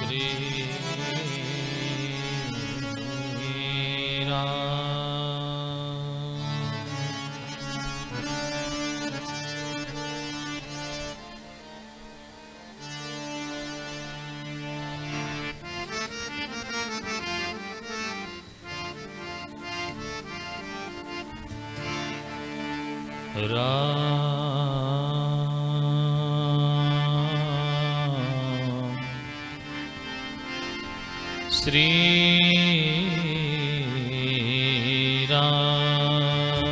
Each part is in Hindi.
श्री राम। श्री राम।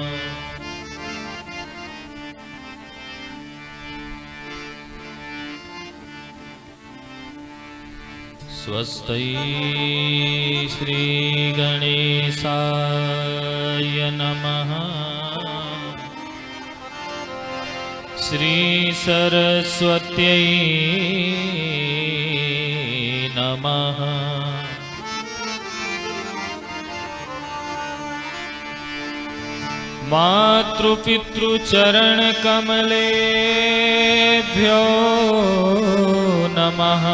स्वस्ति श्री गणेशाय नमः। श्री सरस्वत्यै नमः। मातृपितृचरण कमलेभ्यो नमः।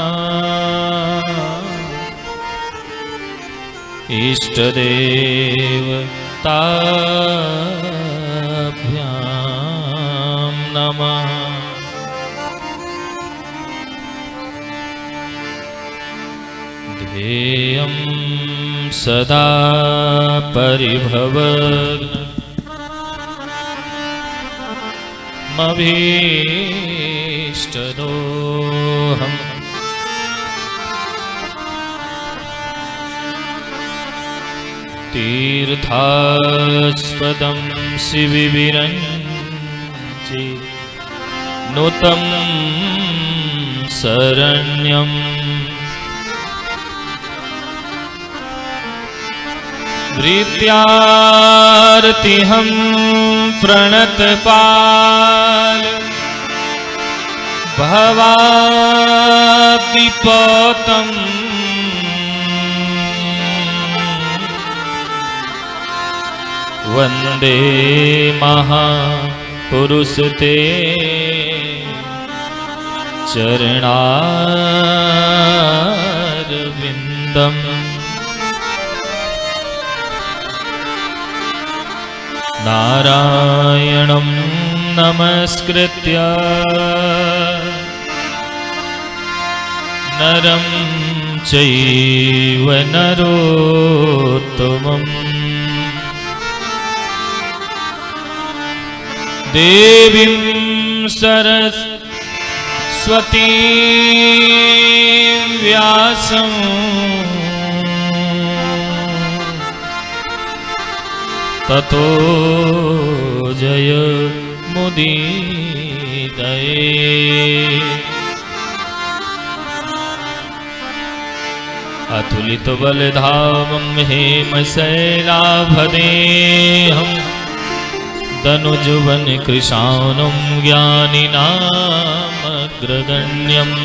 इष्टदेवताभ्यां नमः। ध्येयं सदा परिभवग्न मभीष्टदोहम्। तीर्थास्पदं शिविविरञ्चि नुतं शरण्यम्। वृत्यार्तिहं प्रणतपाल भवाब्धिपोतम्। वन्दे महापुरुषते चरणारविन्दम्। नारायणं नमस्कृत्य नरं चैव नरोत्तमम्। देवीं सरस्वतीं व्यासं ततो जयमुदीरये। अतुलितबलधामं हेमशैलाभदेहं दनुजुवनकृशानं ज्ञानिनामग्रगण्यम्।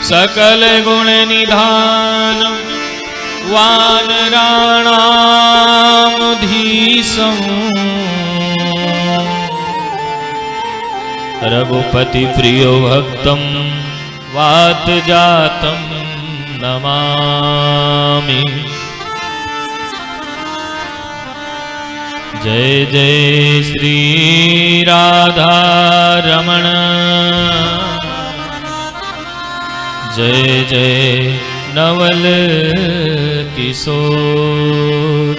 सकलगुणनिधानं वानराणामधीशं। रघुपतिप्रियो भक्तं वातजातं नमामि। जय जय श्री राधा रमण। जय जय नवल किशोर।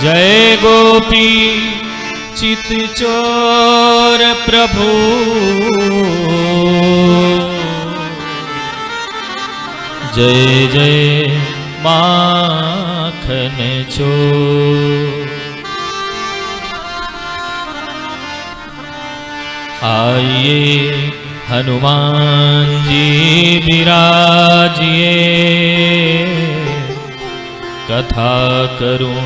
जय गोपी चितचोर प्रभु। जय जय माखन चोर। आइए हनुमान जी विराजिए। कथा करूं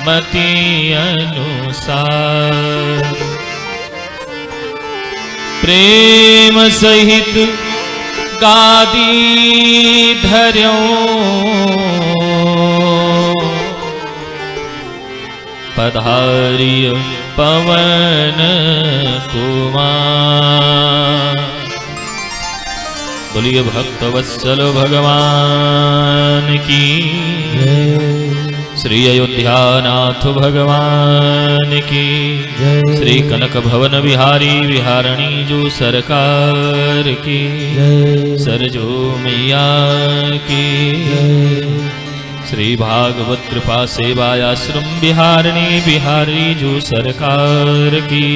मति अनुसार। प्रेम सहित गादी धर्यों। पधारिय पवन कुमार। बोलिए भक्त वत्सल भगवान की, श्री अयोध्यानाथ भगवान की, श्री कनक भवन बिहारी बिहारणी जो सरकार की, सरजो मैया की, श्री भागवत कृपा सेवायाश्रम बिहारणी बिहारी जो सरकार की,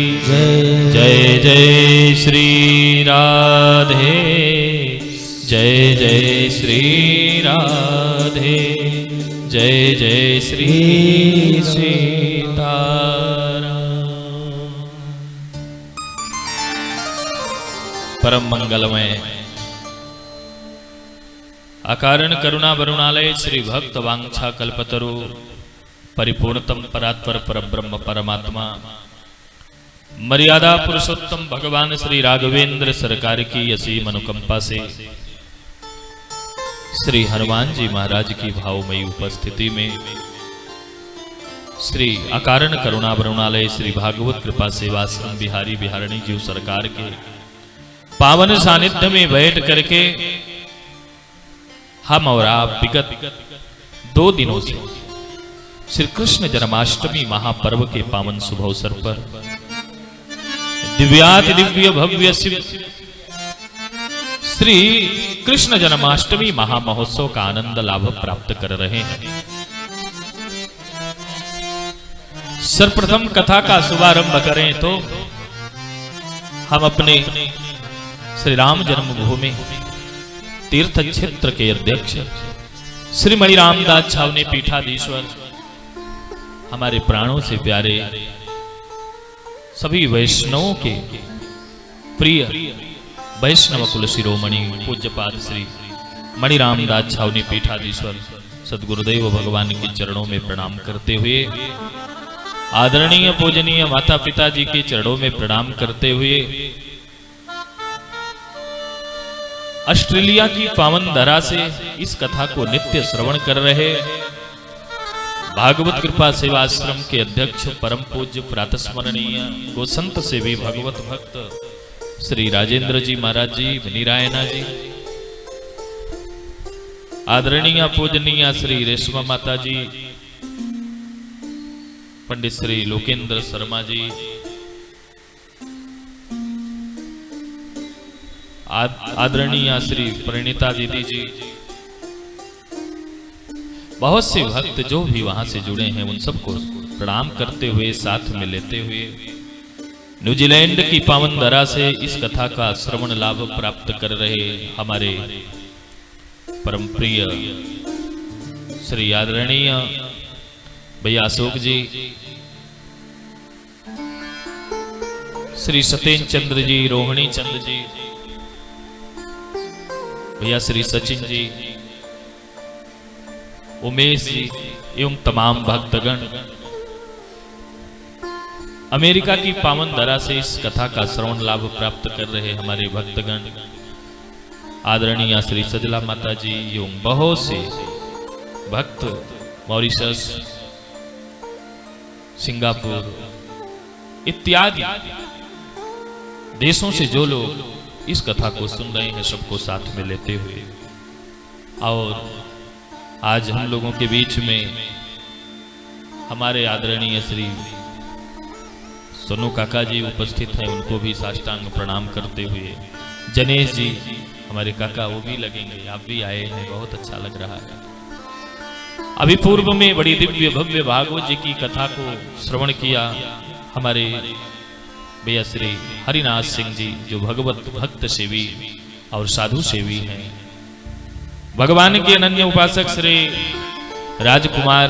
जय जय श्री राधे, जय जय श्री राधे, जय जय श्री सीताराम। परम मंगलमय अकारण करुणा वरुणालय श्री भक्त वांछा कल्पतरु परिपूर्णतम परात्पर परब्रह्म परमात्मा मर्यादा पुरुषोत्तम भगवान श्री राघवेंद्र सरकार की असीम अनुकंपा से श्री हनुमान जी महाराज की भावमयी उपस्थिति में श्री अकारण करुणा वरुणालय श्री भागवत कृपा सेवाश्रम बिहारी बिहारणी जी सरकार के पावन सानिध्य में बैठ करके हम और आप विगत 2 दिनों से श्री कृष्ण जन्माष्टमी महापर्व के पावन शुभ अवसर पर दिव्याति दिव्य भव्य श्री कृष्ण जन्माष्टमी महामहोत्सव का आनंद लाभ प्राप्त कर रहे हैं। सर्वप्रथम कथा का शुभारंभ करें तो हम अपने श्री राम जन्मभूमि तीर्थ क्षेत्र के अध्यक्ष श्री मणि रामदास छावनी पीठाधीश्वर हमारे प्राणों से प्यारे सभी वैष्णवों के प्रिय वैष्णव कुल शिरोमणि पूज्यपाद श्री मणि रामदास छावनी पीठाधीश्वर सद्गुरुदेव भगवान के चरणों में प्रणाम करते हुए, आदरणीय पूजनीय माता पिता जी के चरणों में प्रणाम करते हुए, ऑस्ट्रेलिया की पावन धरा से इस कथा को नित्य श्रवण कर रहे भागवत कृपा सेवाश्रम के अध्यक्ष परम पूज्य प्रातस्मरणीय गोसंत सेवी भगवत भक्त श्री राजेंद्र जी महाराज जी, निरायना जी, आदरणीय पूजनीय श्री रेशमा माता जी, पंडित श्री लोकेंद्र शर्मा जी, आदरणीय श्री परिणीता दीदी जी, बहुत से भक्त जो भी वहां से जुड़े हैं उन सबको प्रणाम करते हुए, साथ में लेते हुए न्यूजीलैंड की पावन धरा से इस कथा का श्रवण लाभ प्राप्त कर रहे हमारे परम प्रिय श्री आदरणीय भैया अशोक जी, श्री सत्येंद्र चंद्र जी, रोहिणी चंद जी, भैया श्री सचिन जी, उमेश जी एवं तमाम भक्तगण अमेरिका की पावन धरा से इस कथा का श्रवण लाभ प्राप्त कर रहे हमारे भक्तगण, आदरणीय श्री सजला माता जी एवं बहुत से भक्त मॉरिशस, सिंगापुर इत्यादि देशों से जो लोग इस कथा को सुन रहे हैं सबको साथ में लेते हुए, और आज हम लोगों के बीच में हमारे आदरणीय श्री सोनू काका जी उपस्थित हैं, उनको भी साष्टांग प्रणाम करते हुए, जनेश जी हमारे काका वो भी लगेंगे, आप भी आए हैं, बहुत अच्छा लग रहा है। अभी पूर्व में बड़ी दिव्य भव्य भागवत जी की कथा को श्रवण किया हमारे भैया श्री हरिनाथ सिंह जी, जो भगवत भक्त सेवी और साधु सेवी हैं। भगवान के अनन्य उपासक श्री राजकुमार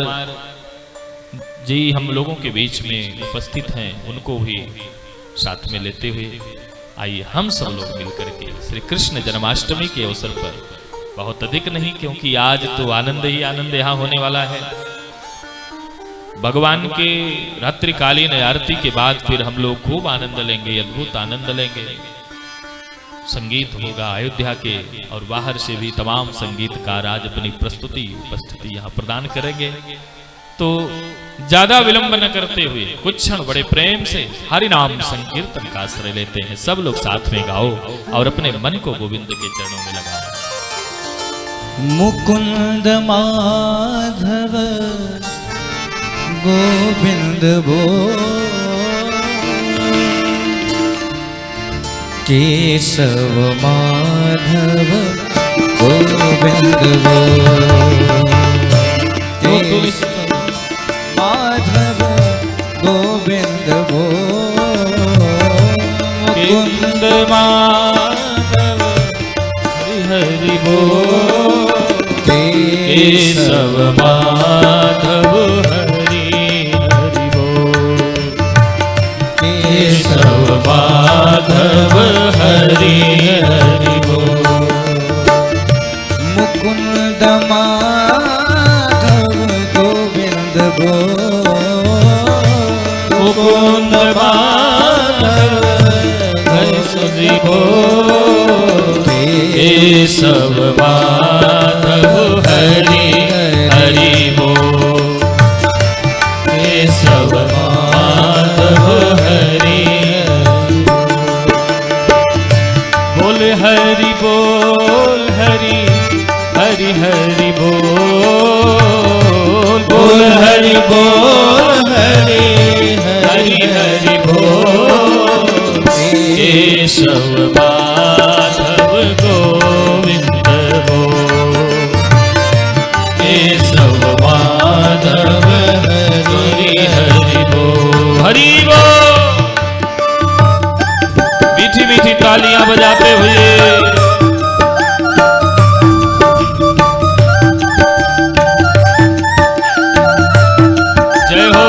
जी हम लोगों के बीच में उपस्थित हैं, उनको भी साथ में लेते हुए आइए हम सब लोग मिलकर के श्री कृष्ण जन्माष्टमी के अवसर पर, बहुत अधिक नहीं क्योंकि आज तो आनंद ही आनंद यहाँ होने वाला है। भगवान के रात्रिकालीन आरती के बाद फिर हम लोग खूब आनंद लेंगे, अद्भुत आनंद लेंगे। संगीत होगा अयोध्या के और बाहर से भी तमाम संगीतकार आज अपनी प्रस्तुति उपस्थिति यहाँ प्रदान करेंगे। तो ज्यादा विलंब न करते हुए कुछ क्षण बड़े प्रेम से हरि नाम संकीर्तन का आश्रय लेते हैं। सब लोग साथ में गाओ और अपने मन को गोविंद के चरणों में लगाओ। मुकुंद माधव गोविंद बो केशव माधव गोविंद बो माधव गोविंद बो मुकुंद माधव हरि हरि बो केशव माधव हरि हरि बो केशव माधव हरि हरि बो मुकुंद माधव गोविंद बो मुकुंद माधव हरि हरि बो केशव माधव हरि हरि बो केशव माधव हरि बोल हरि बोल हरि हरि हरि बोल बोल हरि बोल हरि हरि हरि बोल केशव माधव गोविंद बो केशव माधव हरि हरि बो हरि बो। मीठी मीठी तालियां बजाते हुए जय हो।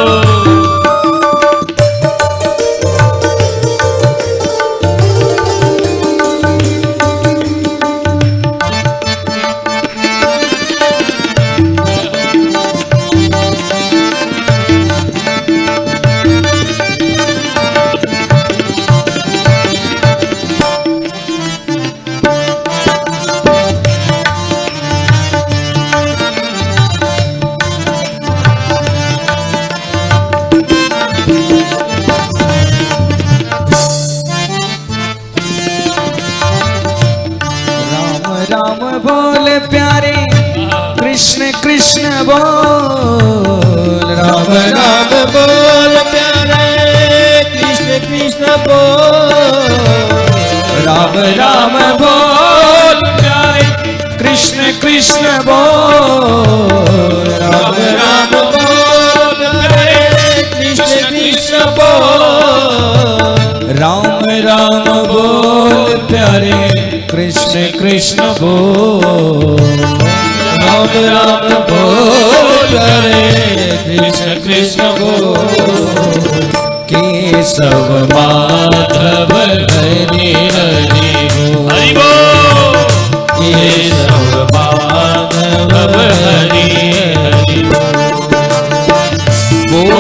राम बोल प्यारे कृष्ण कृष्ण बोल राम राम बोल प्यारे कृष्ण कृष्ण बोल राम राम बोल प्यारे कृष्ण कृष्ण बोल राम राम बोल प्यारे कृष्ण कृष्ण बोल राम राम बोल प्यारे कृष्ण कृष्ण बोल राम राम बोल रे कृष्ण कृष्ण बोल केशव माधव हरि हरि हरि बोल केशव माधव हरि हरि बोल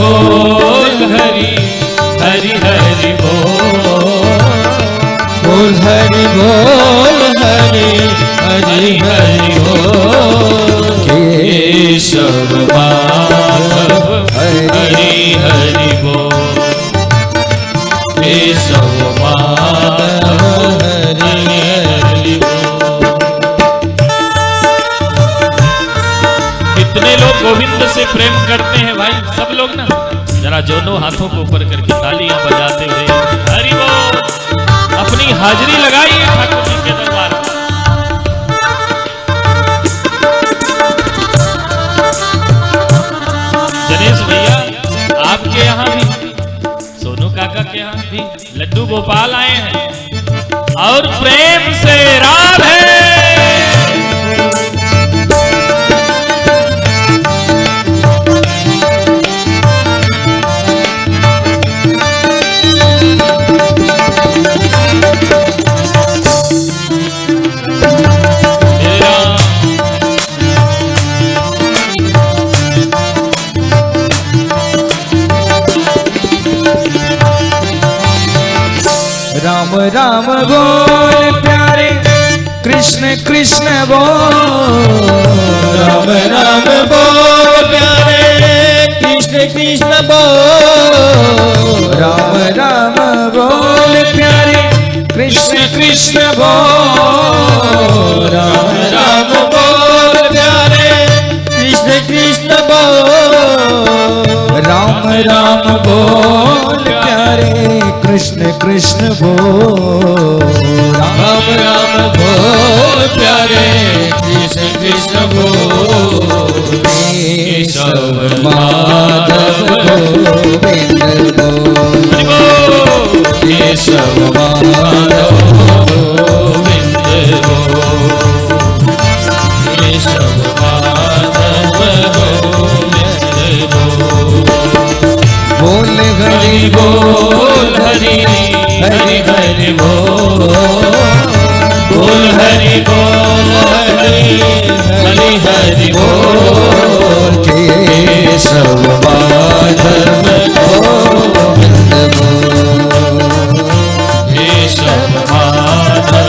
बोल हरि हरि हरि बोल हरि बोल हरि हरि हरि बोल केशव माधव हरि हरि बोल केशव माधव हरि हरि बोल। कितने लोग गोविंद से प्रेम करते हैं भाई? सब लोग ना जरा दोनों हाथों को ऊपर करके तालियां बजाते हुए हरि बोल अपनी हाजिरी लगाइए ठाकुर जी के दरबार में। जनेश भैया आपके यहाँ भी सोनू काका के यहाँ भी लड्डू गोपाल आए हैं और प्रेम से राधे राम राम बोल प्यारे कृष्ण कृष्ण बोल राम राम बोल प्यारे कृष्ण बोल राम राम बोल प्यारे कृष्ण कृष्ण बोल राम राम बोल प्यारे कृष्ण कृष्ण बोल राम राम बोल प्यारे कृष्ण कृष्ण बोल राम राम बोल प्यारे कृष्ण कृष्ण बोल केशव माधव गोविंद बोल केशव माधव गोविंद बोल केशव माधव गोविंद बोल हरि बोल हरि हरि हरि बोल बोल हरि बोल हरि हरि हरि बोल केशव माधव गोविंद बोल केशव माधव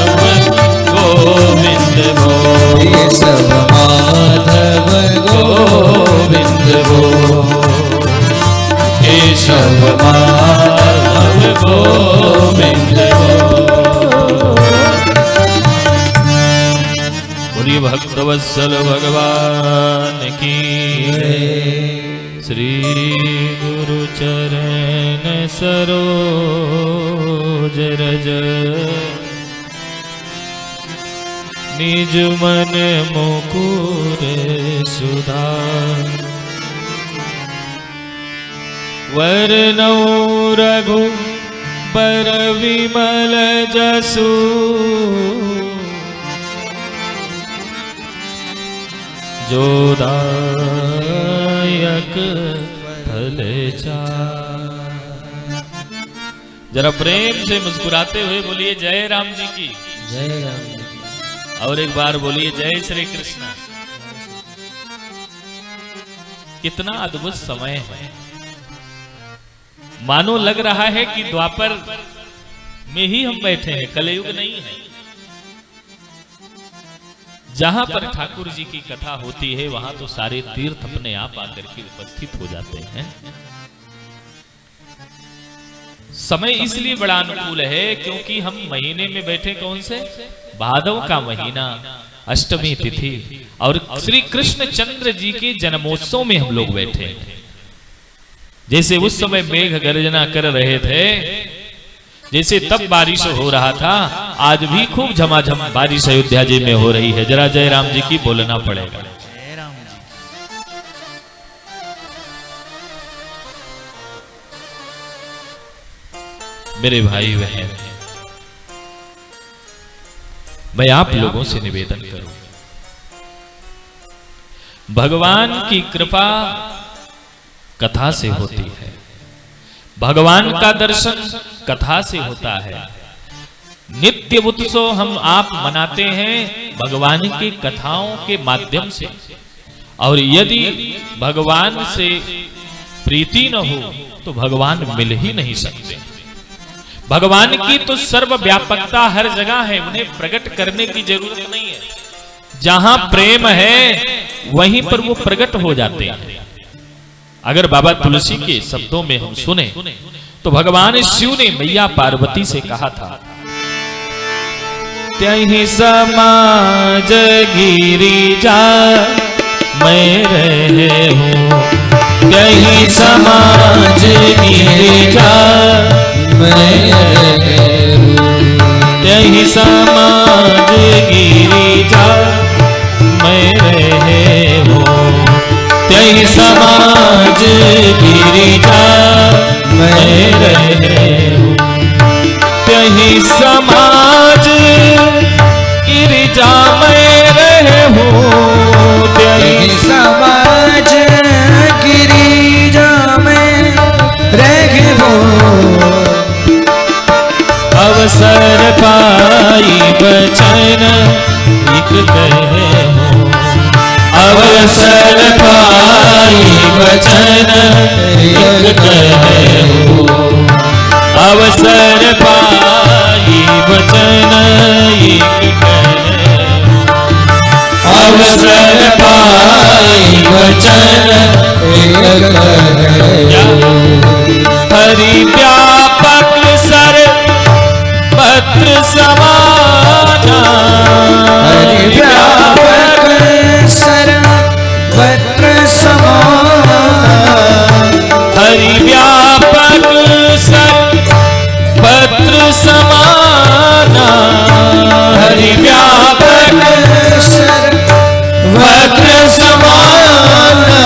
गोविंद बोल केशव माधव गोविंद बोल केशव माधव गोविंद बोलिए भक्तवत्सल भगवान की श्री गुरु चरण सरोज रज निज मन मुकुर सुधार वरनौ रघु बर विमल जसु जोदायक फल चार। जरा प्रेम से मुस्कुराते हुए बोलिए जय राम जी की जय राम जी। और एक बार बोलिए जय श्री कृष्ण। कितना अद्भुत समय है, मानो लग रहा है कि द्वापर में ही हम बैठे हैं, कलयुग नहीं है। जहां पर ठाकुर जी की कथा होती है वहां तो सारे तीर्थ अपने आप आकर के उपस्थित हो जाते हैं। समय इसलिए बड़ा अनुकूल है क्योंकि हम महीने में बैठे कौन से, भादव का महीना, अष्टमी तिथि, और श्री कृष्ण चंद्र जी के जन्मोत्सव में हम लोग बैठे हैं। जैसे उस समय मेघ गर्जना कर रहे थे, जैसे तब बारिश हो रहा था, आज भी खूब झमाझम बारिश अयोध्या जी में हो रही है। जरा जय राम जी की बोलना पड़ेगा। मेरे भाई बहन, मैं आप लोगों से निवेदन करूं, भगवान की कृपा कथा से होती है, भगवान का दर्शन कथा से होता है। नित्य उत्सव हम आप मनाते हैं भगवान की कथाओं के माध्यम से, और यदि भगवान से प्रीति न हो तो भगवान मिल ही नहीं सकते। भगवान की तो सर्वव्यापकता हर जगह है, उन्हें प्रकट करने की जरूरत नहीं है। जहां प्रेम है वहीं पर वो प्रकट हो जाते हैं। अगर बाबा तुलसी के शब्दों में हम सुने तो भगवान शिव ने मैया पार्वती से कहा था, त्यहि समाज गिरिजा मैं रहे हूँ, त्यहि समाज गिरिजा मैं रहे हूँ, त्यहि समाज गिरिजा मैं रहे हूँ, त्यहि समाज गिरिजा मैं रहे हूँ, त्यहि समाज गिरिजा मैं रहे हूँ, त्यहि समाज गिरिजा में रहे हो। अवसर पाई बचन एक कहे हो, अवसर पाई बचन एक कहे हो, अवसर पाई बचन एक कहे हो, अवसर पाई बचन एक कहे समाना हरि व्यापक सर्वत्र समाना हरि व्यापक सर्वत्र समाना हरि व्यापक सर्वत्र समाना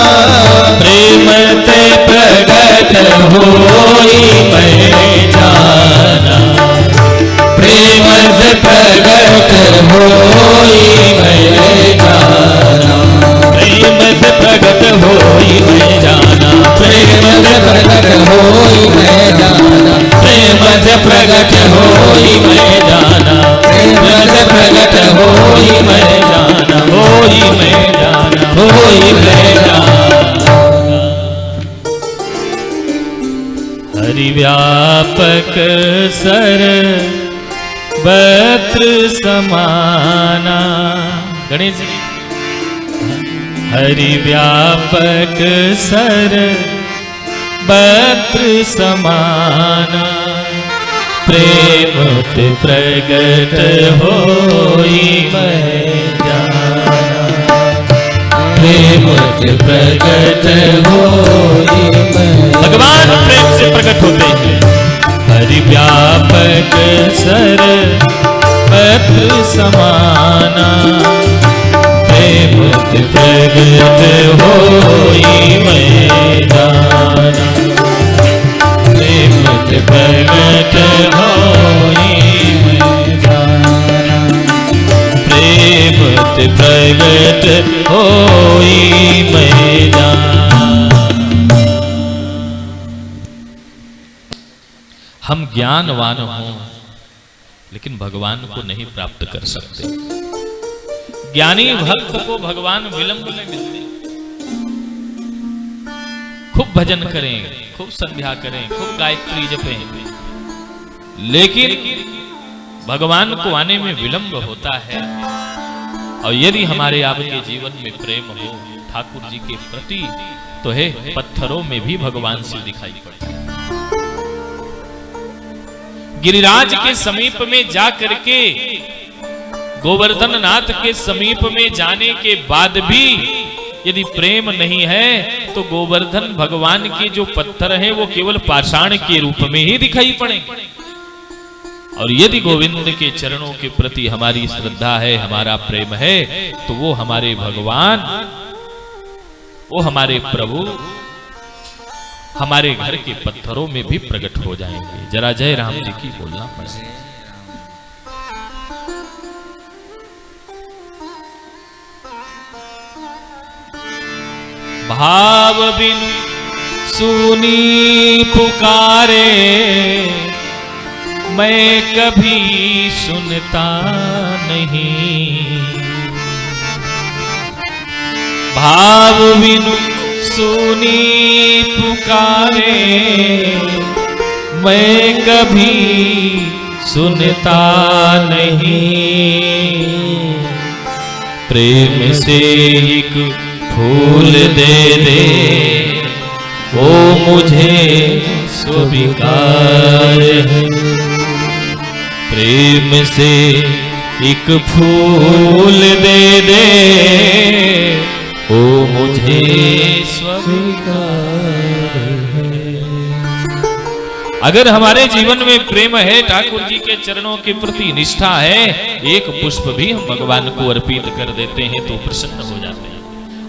प्रेम ते प्रगट होई मैं जाना प्रेम से प्रगट होई मैं जाना प्रेम से प्रगट होई मैं जाना प्रेम से प्रगट होई मैं जाना प्रेम से प्रगट होई मैं जाना प्रेम से प्रगट होई मैं जाना होई मैं जाना होई मैं जाना हरि व्यापक सर्वत्र समाना गणेश जी हरि व्यापक सर्वत्र समाना प्रेम ते प्रगट होई मैं जाना प्रेम से प्रगट होई मैं भगवान प्रेम से प्रकट होते हैं हरि व्यापक सर्वत्र समाना प्रेम से प्रगट होई मैं जाना प्रेम से प्रगट होई मैं जाना प्रेम से प्रगट होई मैं जाना हम ज्ञानवान हों लेकिन भगवान को नहीं प्राप्त कर सकते। ज्ञानी भक्त को भगवान विलंब में मिलते। खूब भजन करें, खूब संध्या करें, खूब गायत्री जपें, लेकिन भगवान को आने में विलंब होता है। और यदि हमारे आपके जीवन में प्रेम हो ठाकुर जी के प्रति तो है पत्थरों में भी भगवान से दिखाई पड़ता है। गिरिराज के समीप में जा करके गोवर्धन नाथ के समीप में जाने के बाद भी यदि प्रेम नहीं है तो गोवर्धन भगवान के जो पत्थर हैं वो केवल पाषाण के रूप में ही दिखाई पड़ेंगे। और यदि गोविंद के चरणों के प्रति हमारी श्रद्धा है, हमारा प्रेम है, तो वो हमारे भगवान, वो हमारे प्रभु हमारे घर के पत्थरों में भी प्रकट हो जाएंगे। जरा जय राम जी की बोलना पड़ेगा। भाव बिनु सुनी पुकारे मैं कभी सुनता नहीं। भाव बिनु सुनी पुकारे मैं कभी सुनता नहीं। प्रेम से एक फूल दे दे वो मुझे स्वीकार है। प्रेम से एक फूल दे दे वो मुझे स्वीकार है। अगर हमारे जीवन में प्रेम है, ठाकुर जी के चरणों के प्रति निष्ठा है, एक पुष्प भी हम भगवान को अर्पित कर देते हैं तो प्रसन्न हो जाते हैं।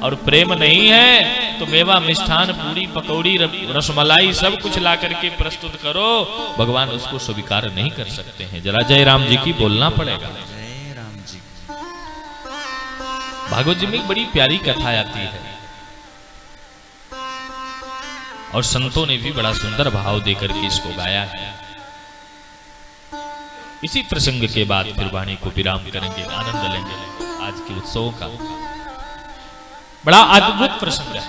और प्रेम नहीं है तो मेवा मिष्ठान पूरी पकौड़ी रसमलाई सब कुछ ला करके प्रस्तुत करो, भगवान उसको स्वीकार नहीं कर सकते हैं। जरा जय राम जी की बोलना पड़ेगा। जय राम जी। भागवत जी में एक बड़ी प्यारी कथा आती है और संतों ने भी बड़ा सुंदर भाव देकर के इसको गाया है। इसी प्रसंग के बाद फिर वाणी को विराम करेंगे, आनंद लेंगे आज के उत्सव का। बड़ा अद्भुत प्रसंग है।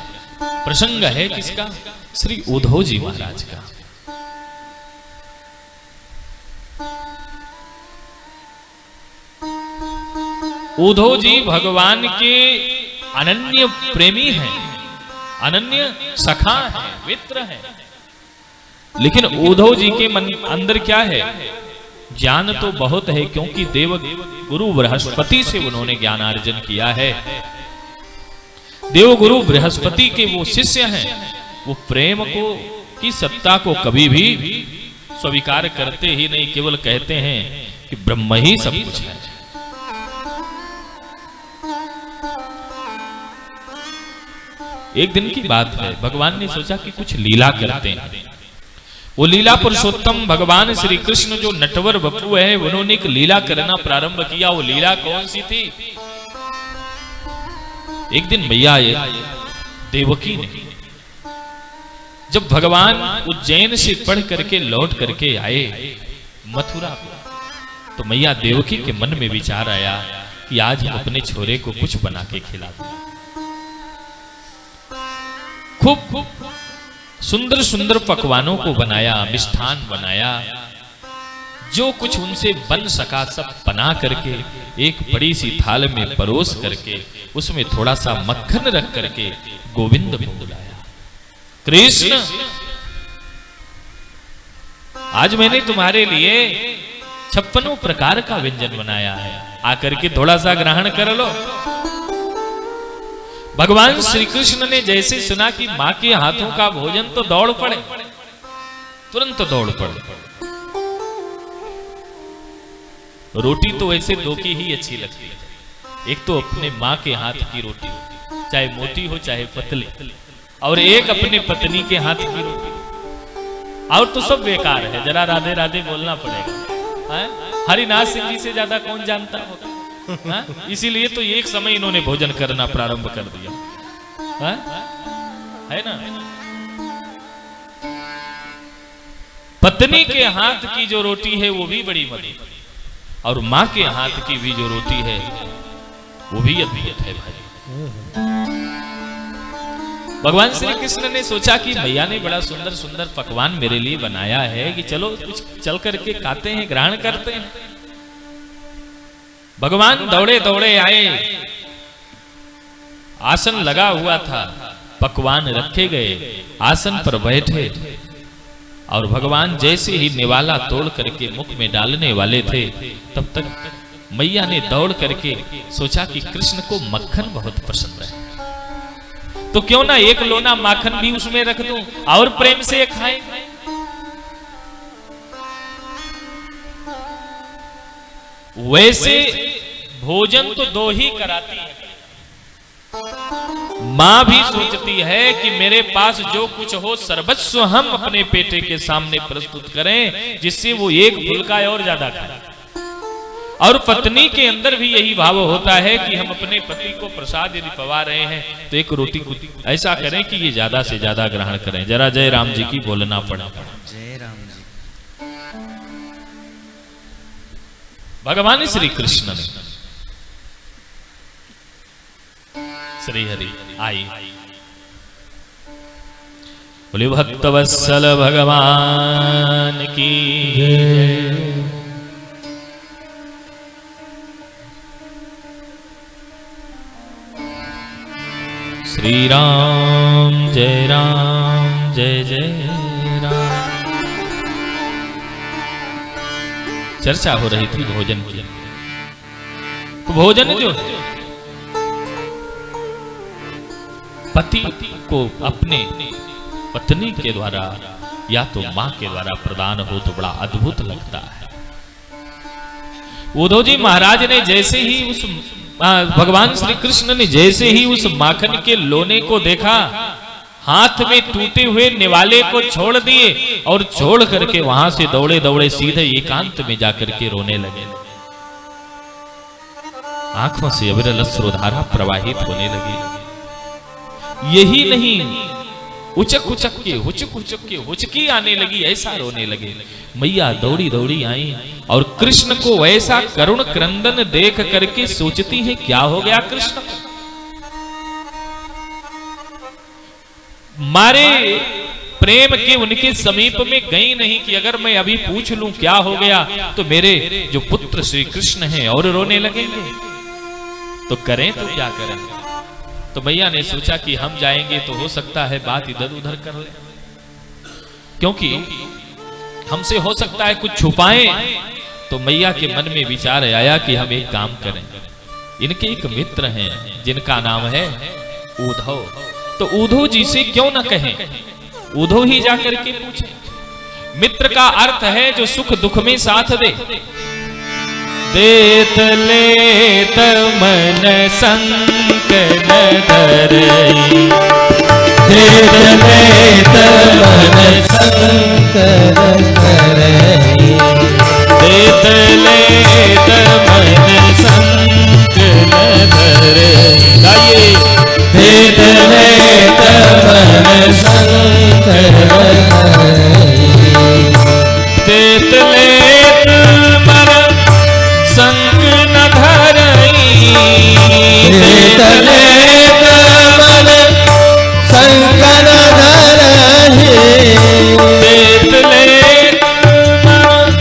प्रसंग है किसका? श्री उद्धव जी महाराज का। उद्धव जी भगवान के अनन्य प्रेमी हैं, अनन्य सखा हैं, मित्र हैं। लेकिन उद्धव जी के मन अंदर क्या है? ज्ञान तो बहुत है, क्योंकि देव गुरु बृहस्पति से उन्होंने ज्ञानार्जन किया है। देव गुरु बृहस्पति के वो शिष्य हैं, वो प्रेम को की सत्ता को कभी भी स्वीकार करते ही नहीं, केवल कहते हैं कि ब्रह्म ही सब कुछ है। एक दिन की बात है, भगवान ने सोचा कि कुछ लीला करते हैं। वो लीला पुरुषोत्तम भगवान श्री कृष्ण जो नटवर बपू है, उन्होंने एक लीला करना प्रारंभ किया। वो लीला कौन सी थी? एक दिन मैया देवकी ने, जब भगवान उज्जैन से पढ़ करके लौट करके आए मथुरा को, तो मैया देवकी के मन में विचार आया कि आज हम अपने छोरे को कुछ बना के खिला दें। खूब सुंदर सुंदर पकवानों को बनाया, मिष्ठान बनाया, जो कुछ उनसे बन सका सब बना करके एक बड़ी सी थाल में परोस करके उसमें थोड़ा सा मक्खन रख करके गोविंद को बुलाया। कृष्ण, आज मैंने तुम्हारे लिए 56 प्रकार का व्यंजन बनाया है, आकर के थोड़ा सा ग्रहण कर लो। भगवान श्री कृष्ण ने जैसे सुना कि मां के हाथों का भोजन, तो दौड़ पड़े, तुरंत दौड़ पड़े। रोटी तो वैसे दो की ही अच्छी लगती है, एक तो अपने मां के हाथ की रोटी, चाहे मोटी हो चाहे पतली, और एक अपने पत्नी के हाथ की रोटी। और तो सब बेकार है, जरा राधे राधे बोलना पड़ेगा। हरिनाथ सिंह जी से ज्यादा कौन जानता होगा? इसीलिए तो एक समय इन्होंने भोजन करना प्रारंभ कर दिया, है ना। पत्नी के हाथ की जो रोटी है वो भी बड़ी मधुर, और मां के हाथ की भी जो रोटी है वो भी अद्भुत है भाई। भगवान श्री कृष्ण ने सोचा कि भैया ने बड़ा सुंदर सुंदर पकवान मेरे लिए बनाया है, कि चलो कुछ चल करके खाते हैं, ग्रहण करते हैं। भगवान दौड़े दौड़े आए, आसन लगा हुआ था, पकवान रखे गए, आसन पर बैठे, और भगवान जैसे ही निवाला तोड़ करके मुख में डालने वाले थे, तब तक मैया ने दौड़ करके सोचा कि कृष्ण को मक्खन बहुत पसंद है, तो क्यों ना एक लोना माखन भी उसमें रख दूं और प्रेम से खाएं। वैसे भोजन तो दो ही कराती है, मां भी सोचती है कि मेरे पास जो कुछ हो सर्वस्व हम अपने बेटे के सामने प्रस्तुत करें, जिससे वो एक फुल्का और ज्यादा खाए। और पत्नी के अंदर भी यही भाव होता है कि हम अपने पति को प्रसाद यदि पवा रहे हैं तो एक रोटी को ऐसा करें कि ये ज्यादा से ज्यादा ग्रहण करें। जरा जय राम जी की बोलना पड़ा। जय राम जी। भगवान श्री कृष्ण ने श्री हरि आई बोले भक्तवत्सल भगवान की जय। श्री राम जय जय राम। चर्चा हो रही थी भोजन की। तो भोजन जो पति को अपने पत्नी के द्वारा या तो मां के द्वारा प्रदान हो तो बड़ा अद्भुत लगता है। उद्धव जी महाराज ने जैसे ही उस भगवान श्री कृष्ण ने जैसे ही उस माखन के लोने को देखा, हाथ में टूटे हुए निवाले को छोड़ दिए और छोड़ करके वहां से दौड़े दौड़े सीधे एकांत में जाकर के रोने लगे। आंखों से अविरल अश्रुधारा प्रवाहित होने लगी। यही नहीं, उचक उचक के हुचकी आने लगी, ऐसा रोने लगे। मैया दौड़ी दौड़ी आई और कृष्ण को ऐसा करुण क्रंदन देख करके सोचती है क्या हो गया कृष्ण को। मारे प्रेम के उनके समीप में गई नहीं कि अगर मैं अभी पूछ लूं क्या हो गया तो मेरे जो पुत्र श्री कृष्ण हैं और रोने लगेंगे, तो करें तो क्या करें। तो भैया ने सोचा कि हम जाएंगे तो हो सकता है बात इधर उधर कर ले, क्योंकि हमसे हो सकता है कुछ छुपाएं तो मैया के मन में विचार आया कि हम एक काम करें। इनके एक मित्र हैं जिनका नाम है उद्धव, तो उद्धव जी से क्यों न कहें, उद्धव ही जाकर के पूछें। मित्र का अर्थ है जो सुख दुख में साथ दे। देत लेत मन संग न धरई, देत लेत मन संग न धरई, देत लेत मन संग न धरई। गाइए। देत लेत मन संग न धरई, देत लेत मन संग न धरई, देत लेत मन संग न धरई, देत लेत मन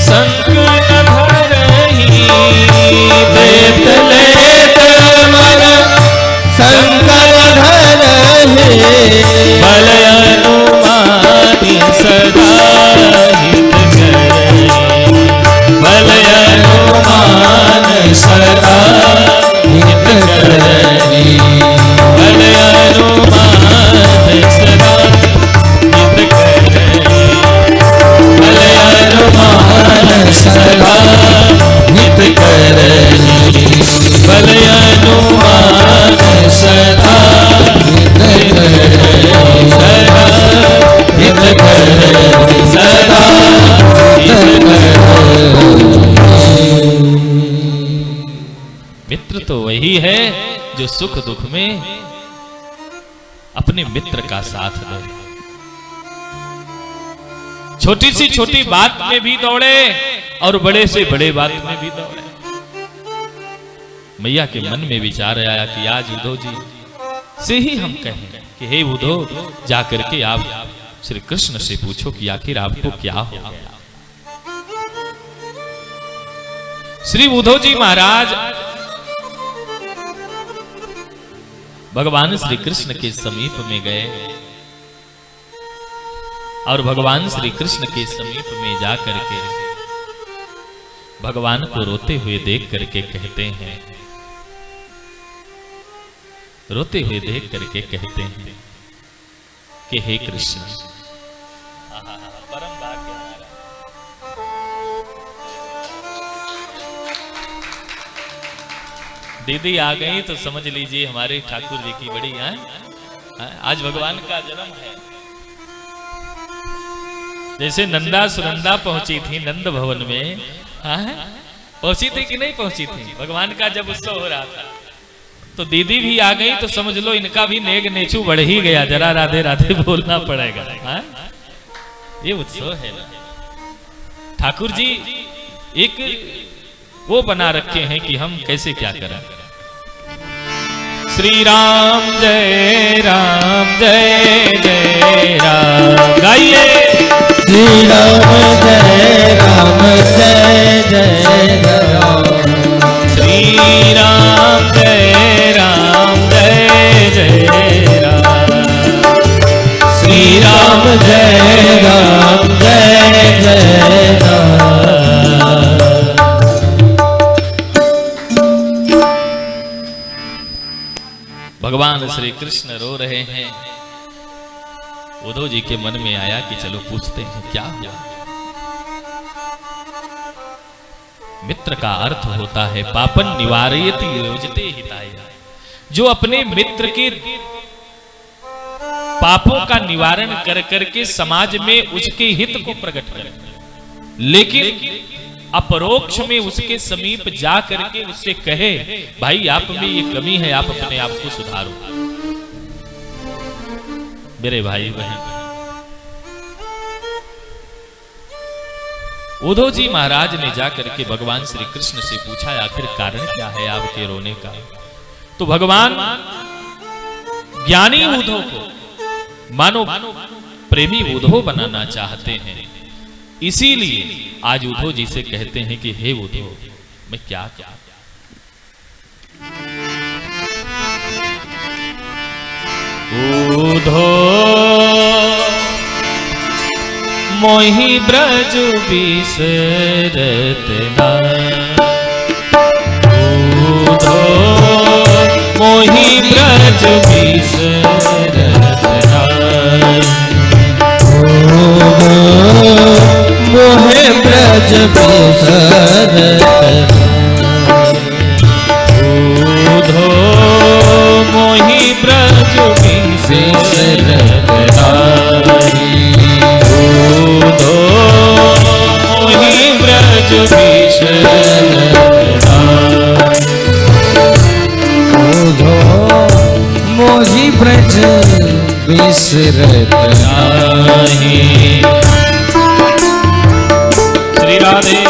संग न धरई, देत लेत मन संग न धरई, बल अनुमानि सदा हित करई, बल अनुमान सदा हित करई, बल अनुमान सदा हित करई, बल अनुमान सदा हित करई, बल अनुमान सदा हित करई, सदा हित करई, सदा हित करई। मित्र तो वही है जो सुख दुख में अपने मित्र का साथ दे। छोटी सी छोटी बात में भी दौड़े और बड़े से बड़े बात में भी दौड़े। मैया के मन में विचार आया कि आज उद्धव जी से ही हम कहें कि हे उद्धव, जाकर के आप श्री कृष्ण से पूछो कि आखिर आपको क्या हो गया। श्री उद्धव जी महाराज भगवान श्री कृष्ण के समीप में गए और भगवान श्री कृष्ण के समीप में जाकर के भगवान को रोते हुए देख करके कहते हैं, रोते हुए देख करके कहते हैं कि हे कृष्ण, परम भाग्य हमारा। दीदी आ गई तो समझ लीजिए हमारे ठाकुर जी की बड़ी आज भगवान का जन्म है। जैसे नंदा सुनंदा पहुंची थी नंद भवन में, पहुंची थी कि नहीं पहुंची थी? भगवान का जब उत्सव हो रहा था तो दीदी भी आ गई तो समझ लो इनका भी नेग नेचू बढ़ ही गया, जरा राधे राधे बोलना पड़ेगा। ये उत्सव है ना। ठाकुर जी एक वो बना रखे हैं कि हम कैसे क्या करें। श्री राम जय राम जय जय राम, गाइए। श्री राम जय राम जय जय राम, श्री राम जय राम जय जय राम, श्री राम जय राम जय जय राम। भगवान श्री कृष्ण रो रहे हैं। उद्धव जी के मन में आया कि चलो पूछते हैं क्या हुआ। मित्र का अर्थ होता है पापन निवारयति योजते हिताय, जो अपने मित्र के पापों का निवारण कर करके समाज में उसके हित को प्रकट करे, लेकिन अपरोक्ष में उसके समीप जा करके उससे कहे भाई आप में ये कमी है, आप अपने आप को सुधारो। मेरे भाई बहन, उद्धव जी महाराज ने जाकर के भगवान श्री कृष्ण से पूछा आखिर कारण क्या है आपके रोने का। तो भगवान ज्ञानी उद्धव को मानो प्रेमी उद्धव बनाना चाहते हैं, इसीलिए आज उद्धव जी से कहते हैं कि हे उद्धव, मैं क्या क्या उद्धव मोहि ब्रज बिसरत नाहि। उधो मोहि ब्रज बिसरत नाहि। मोहे ब्रज बिसरत उधो मोहि ब्रज बिसरत नाहि। उधो मोहि ब्रज बिसरत नाहि। उधो मोहि ब्रज बिसरत नाहि। श्री राधे।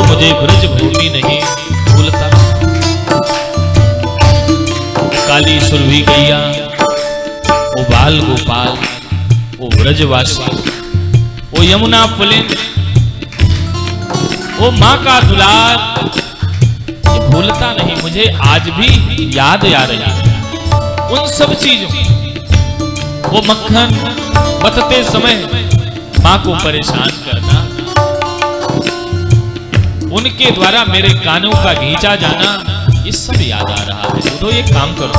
मुझे ब्रज भूमि नहीं भूलता। काली सुरभि गैया, वो बाल गोपाल, वो ब्रजवासी, वो यमुना पुलिन, वो माँ का दुलार, ये भूलता नहीं, मुझे आज भी याद आ रही है उन सब चीजों। वो मक्खन बतते समय माँ को परेशान करना, उनके द्वारा मेरे कानों का घींचा जाना, ये सब याद आ रहा है। उधो एक काम करो,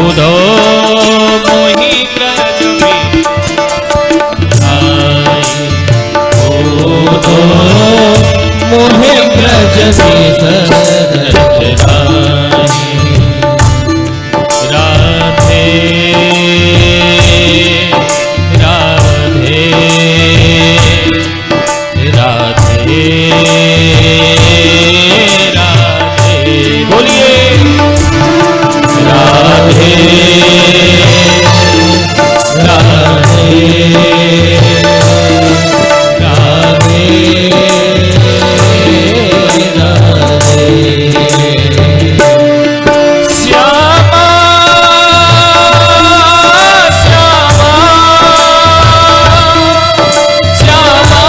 उधो मोहि ब्रज बिसरत। उधो मोहे ब्रज बिसरत नाहि। राधे राधे राधे राधे। बोलिए राधे राधे राधे राधे। श्यामा श्यामा श्यामा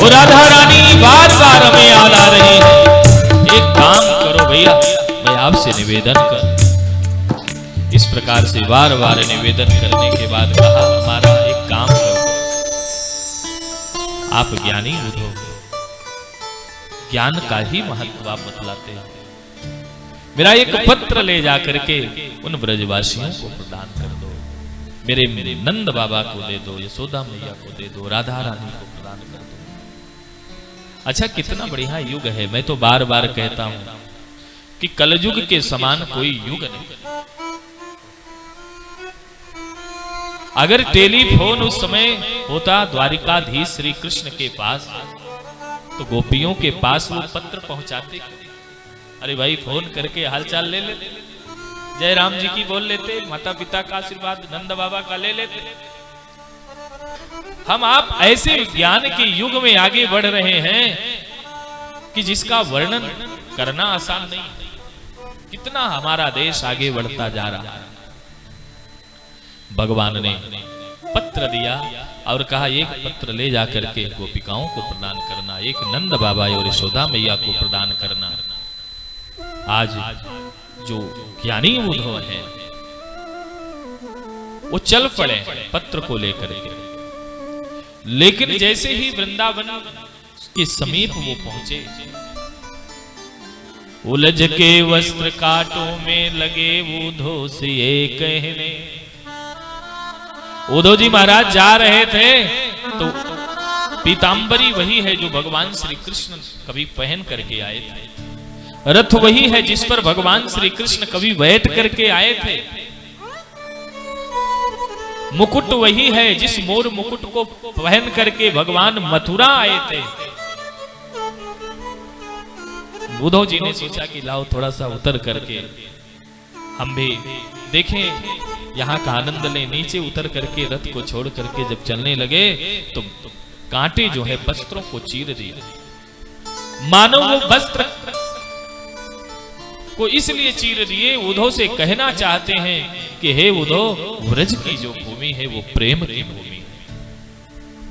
राधा रानी बार बार हमें याद आ रही है। एक काम करो भैया, मैं आपसे निवेदन कर, इस प्रकार से बार बार निवेदन करने के बाद कहा हमारा एक काम करो, आप ज्ञानी उधो, ज्ञान का ही महत्व आप बतलाते हैं। मेरा एक पत्र ले जाकर के उन ब्रजवासियों को प्रदान कर दो, मेरे नंद बाबा को दे दो, यशोदा मैया को दे दो, राधा रानी को प्रदान कर दो। अच्छा, कितना बढ़िया युग है। मैं तो बार बार कहता हूं कि कलयुग के समान कोई युग नहीं। अगर टेलीफोन उस समय होता द्वारिकाधीश श्री कृष्ण के पास, तो गोपियों के पास वो पत्र पहुंचाते। अरे भाई, फोन करके हालचाल ले लेते, जय राम जी की बोल लेते, माता पिता का आशीर्वाद नंद बाबा का ले लेते। हम आप ऐसे ज्ञान के युग में आगे बढ़ रहे हैं कि जिसका वर्णन करना आसान नहीं। कितना हमारा देश आगे बढ़ता जा रहा है। भगवान ने पत्र दिया और कहा एक पत्र ले जाकर के गोपिकाओं को प्रदान करना, एक नंद बाबा और यशोदा मैया को प्रदान करना। आज जो ज्ञानी उद्धव है वो चल पड़े पत्र को लेकर के, लेकिन जैसे ही वृंदावन के समीप वो पहुंचे, उलझ के वस्त्र कांटों में लगे उद्धव से ये कहने। उद्धव जी महाराज जा रहे थे तो पीतांबरी वही है जो भगवान श्री कृष्ण कभी पहन करके आए थे, रथ वही है जिस पर भगवान श्री कृष्ण कभी बैठ करके आए थे। मुकुट वही है जिस मोर मुकुट को पहन करके भगवान मथुरा आए थे। उद्धव जी ने सोचा कि लाओ थोड़ा सा उतर करके हम भी देखें, यहाँ का आनंद लें। नीचे उतर करके रथ को छोड़ करके जब चलने लगे तो कांटे जो है वस्त्रों को चीर दिया। मानो वो वस्त्र को इसलिए चीर दिए, उद्धव से कहना चाहते हैं कि हे उद्धव, व्रज की जो भूमि है वो प्रेम की भूमि है,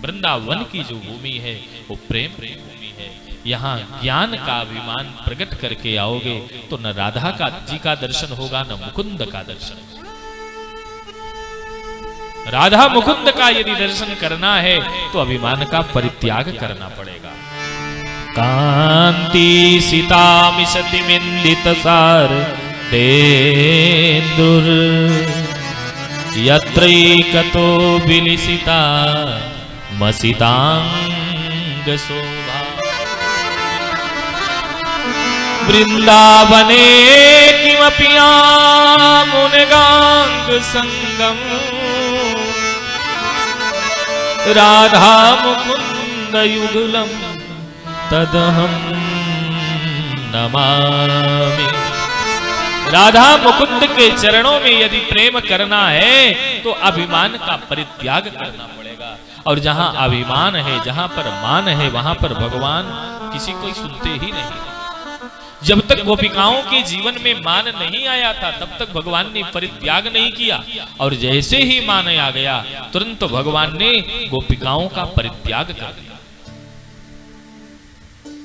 वृंदावन की जो भूमि है वो प्रेम की भूमि है। यहाँ ज्ञान का अभिमान प्रकट करके आओगे तो न राधा का जी का दर्शन होगा न मुकुंद का दर्शन। राधा मुकुंद का यदि दर्शन करना है तो अभिमान का परित्याग करना पड़ेगा। कांति सीता मिशति मिंदित सार देन्दुर यत्रैकतो बिलिसिता मसितांग शोभा। वृंदावने किमपि मुनिगांग संगम राधा मुकुंद युगलम तदहम नमामि। राधा मुकुंद के चरणों में यदि प्रेम करना है तो अभिमान का परित्याग करना पड़ेगा। और जहां अभिमान है, जहां पर मान है, वहां पर भगवान किसी को सुनते ही नहीं। जब तक गोपिकाओं के जीवन में मान नहीं आया था तब तक भगवान ने परित्याग नहीं किया, और जैसे ही मान आ गया तुरंत भगवान ने गोपिकाओं का परित्याग कर दिया।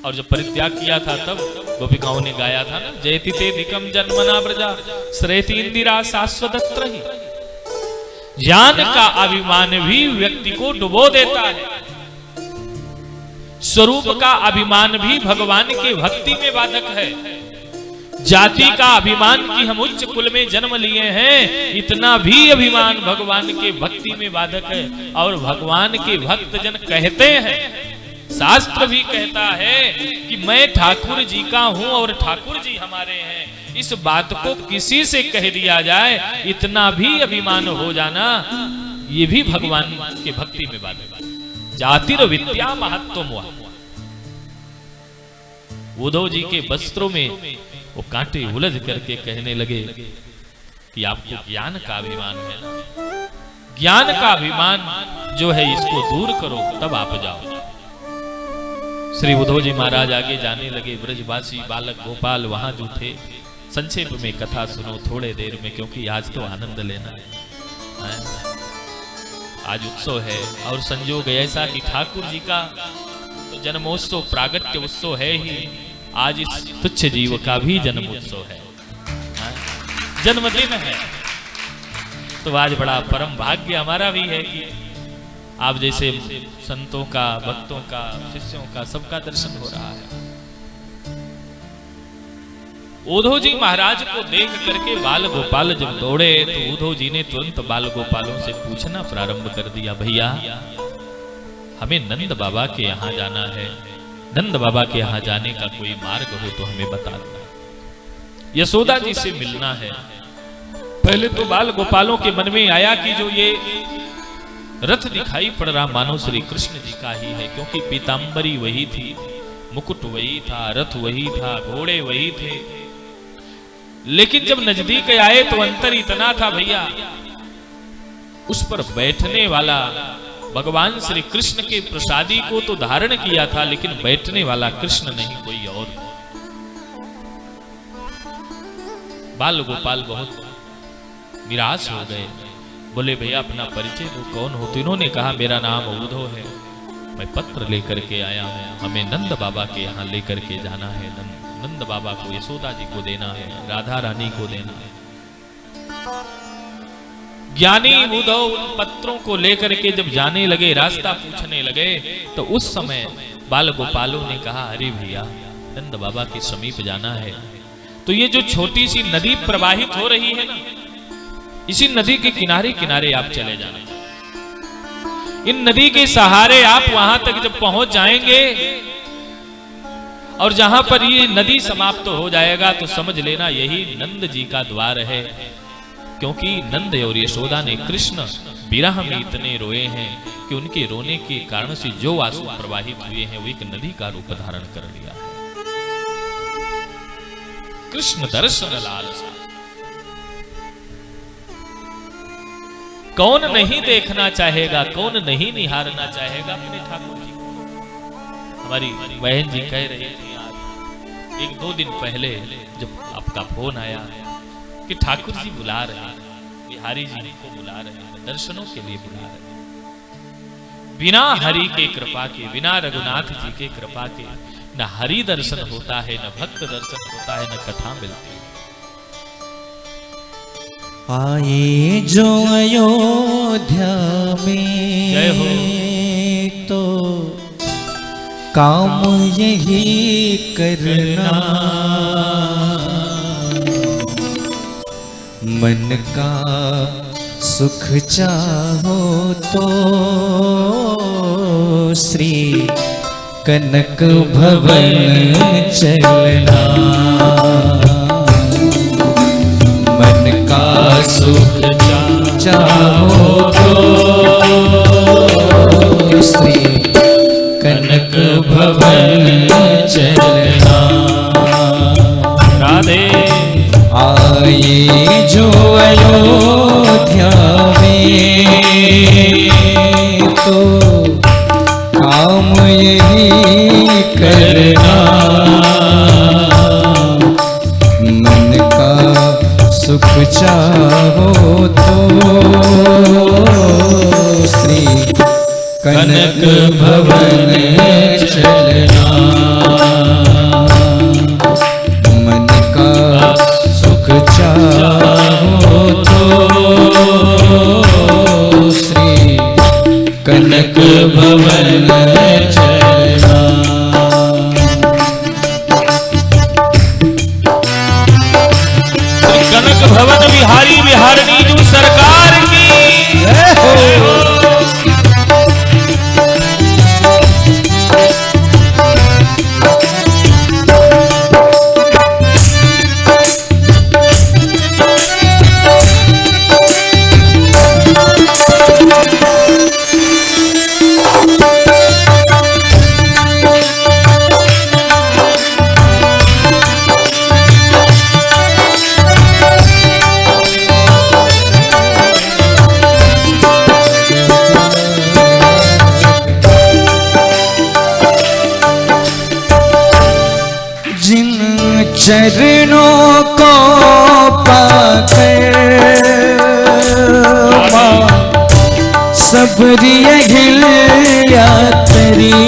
और जब परित्याग किया था तब गोपिकाओं ने गाया था ना, जयति ते निकम जन्मना ब्रजा श्रेति इंदिरा शाश्वतत्र ही। ज्ञान का अभिमान भी व्यक्ति को डुबो देता है। स्वरूप का अभिमान भी भगवान के भक्ति में बाधक है। जाति का अभिमान कि हम उच्च कुल में जन्म लिए हैं, इतना भी अभिमान भगवान के भक्ति में बाधक है। और भगवान के भक्त जन कहते हैं, शास्त्र भी कहता है कि मैं ठाकुर जी का हूं और ठाकुर जी हमारे हैं। इस बात को किसी से कह दिया जाए, इतना भी अभिमान हो जाना, ये भी भगवान के भक्ति में बाधक है। जातिर विद्या महत्व हुआ। उद्धव जी के वस्त्रों में वो कांटे उलझ करके कहने लगे कि आपको ज्ञान का अभिमान है ना, ज्ञान का अभिमान जो है इसको दूर करो तब आप जाओ। श्री उद्धव जी महाराज आगे जाने लगे। ब्रजवासी बालक गोपाल वहां जो थे, संक्षेप में कथा सुनो थोड़े देर में, क्योंकि आज तो आनंद लेना है। आज उत्सव है और संजोग ऐसा कि ठाकुर जी का तो जन्मोत्सव प्रागट्य उत्सव है ही, आज इस तुच्छ जीव का भी जन्म उत्सव है, जन्मदिन है। तो आज बड़ा परम भाग्य हमारा भी है कि आप जैसे संतों का, भक्तों का, शिष्यों का, सबका दर्शन हो रहा है। उद्धव जी महाराज को देख करके बाल गोपाल जब दौड़े तो उद्धव जी ने तुरंत बाल गोपालों से पूछना प्रारंभ कर दिया, भैया हमें नंद बाबा के यहाँ जाना है, नंद बाबा के यहाँ जाने का कोई मार्ग हो तो हमें बता दो। यशोदा जी से मिलना है। पहले तो बाल गोपालों के मन में आया कि जो ये रथ दिखाई पड़ रहा मानो श्री कृष्ण जी का ही है, क्योंकि पीतांबरी वही थी, मुकुट वही था, रथ वही था, घोड़े वही थे। लेकिन जब नजदीक आए तो अंतर इतना था भैया, उस पर बैठने वाला भगवान श्री कृष्ण के प्रसादी को तो धारण किया था, लेकिन बैठने वाला कृष्ण नहीं कोई और। बाल गोपाल बहुत निराश हो गए। बोले भैया अपना परिचय दो, कौन हो? तो इन्होंने कहा मेरा नाम उद्धव है, मैं पत्र लेकर के आया हूं, हमें नंद बाबा के यहाँ लेकर के जाना है, नंद बाबा को यशोदा जी को देना है, राधा रानी को देना है। ज्ञानी उद्धव उन पत्रों को लेकर के जब जाने लगे, रास्ता पूछने लगे, तो उस समय बाल गोपालों ने कहा अरे भैया नंद बाबा के समीप जाना है तो ये जो छोटी सी नदी प्रवाहित हो रही है ना, इसी नदी के किनारे किनारे आप चले जाना। इन नदी के सहारे आप वहां तक जब पहुंच जाएंगे और जहां पर ये नदी समाप्त हो जाएगा तो समझ लेना यही नंद जी का द्वार है। क्योंकि नंद और यशोदा ने कृष्ण विरह में इतने रोए हैं कि उनके रोने के कारण से जो आंसू प्रवाहित हुए हैं वो एक नदी का रूप धारण कर लिया है। कृष्ण दर्शन लालसा, कौन नहीं देखना चाहेगा, कौन नहीं निहारना चाहेगा अपने ठाकुर जी को। हमारी बहन जी कह रही थी आज 1-2 दिन पहले जब आपका फोन आया कि ठाकुर जी बुला रहे हैं, बिहारी जी को बुला रहे हैं, दर्शनों के लिए बुला रहे हैं। बिना हरि के कृपा के, बिना रघुनाथ जी के कृपा के न हरि दर्शन होता है, न भक्त दर्शन होता है, न कथा मिलती है। आए जो अयोध्या में जय हो, तो काम यही करना, मन का सुख चाहो तो श्री कनक भवन चलना, मन का सुख चाहो तो श्री कनक भवन चलना। राधे आए जो अयोध्या में तो काम यही करना, मन का सुख चाहो तो श्री कनक भवन चलना, मन का सुख चाहो तो श्री कनक भवन चलना। कनक भवन बिहारी बिहारनी जो सरकार की जय हो। चरणों को पाकर सबरी अहिल्या तेरी,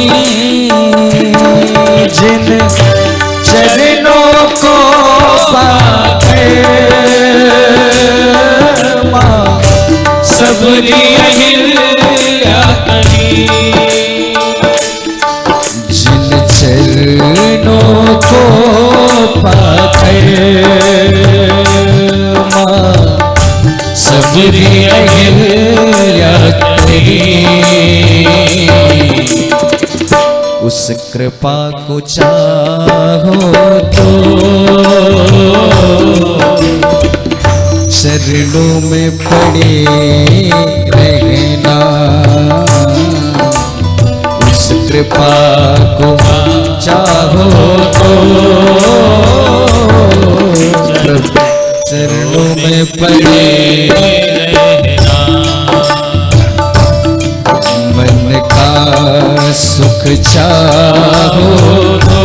जिन चरणों को पाकर सबरी अहिल्या तेरी, जिन चरणों को पाकर सबरी अहिल्या तेरी, उस कृपा को चाहो तो चरणों में पड़े रहना, उस कृपा को चाहो तो चरणों में पड़े रहना, मन का सुख चाहो तो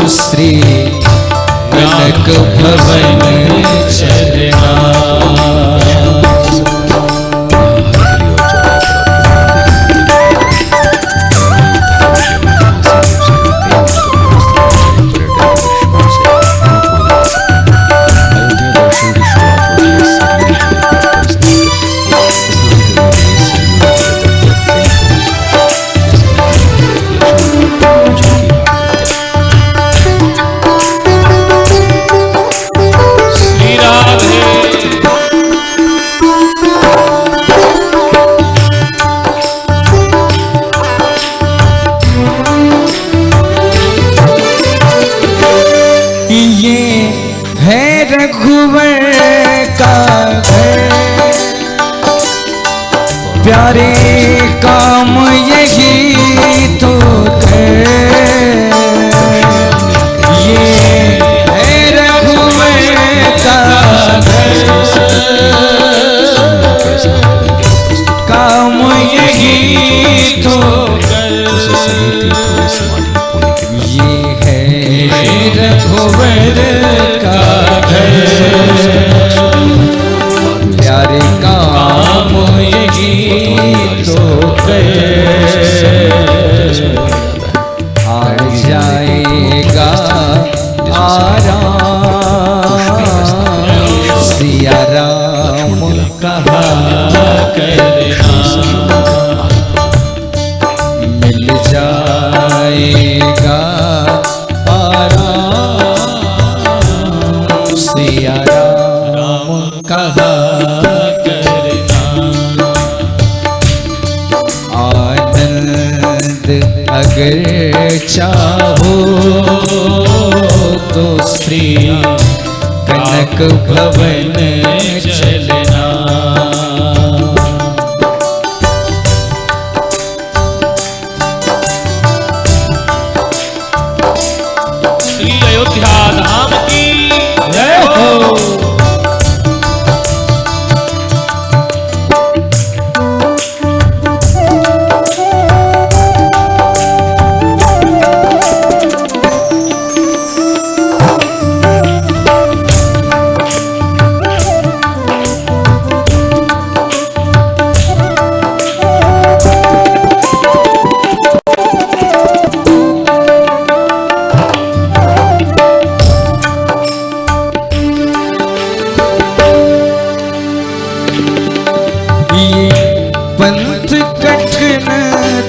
श्री कनक भवन चलना। रघुवर का घर, प्यारे काम यही तो कर, ये है रघुवर का घर, काम यही तो कर, ये है रघुवर का घर, प्यारे काम यही तो कर, आ जाएगा आराम, सिया राम कहा करना, मिल जाएगा आराम, सिया राम कहा करना, आनंद अगर चाहो तो श्री कनक भवन चलना, श्री अयोध्या धाम की जय हो। पंथ कठिन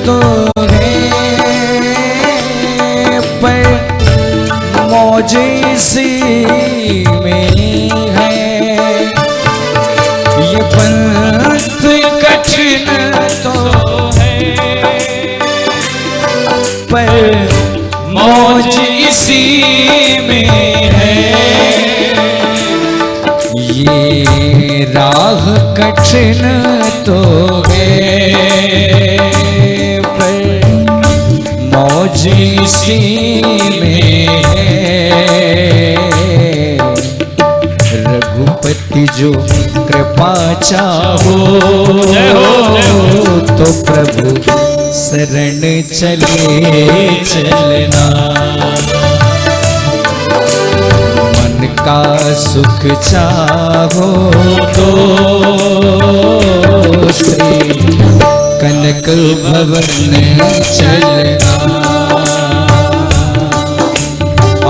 तो है पर मौज इसी में है, ये पंथ कठिन तो है पर मौज इसी में है, ये राह कठिन तो है पर मौज इसी में है, रघुपति जो कृपा चाहो तो प्रभु शरण चले चलना, मन का सुख चाहो तो श्री कनक भवन चलना,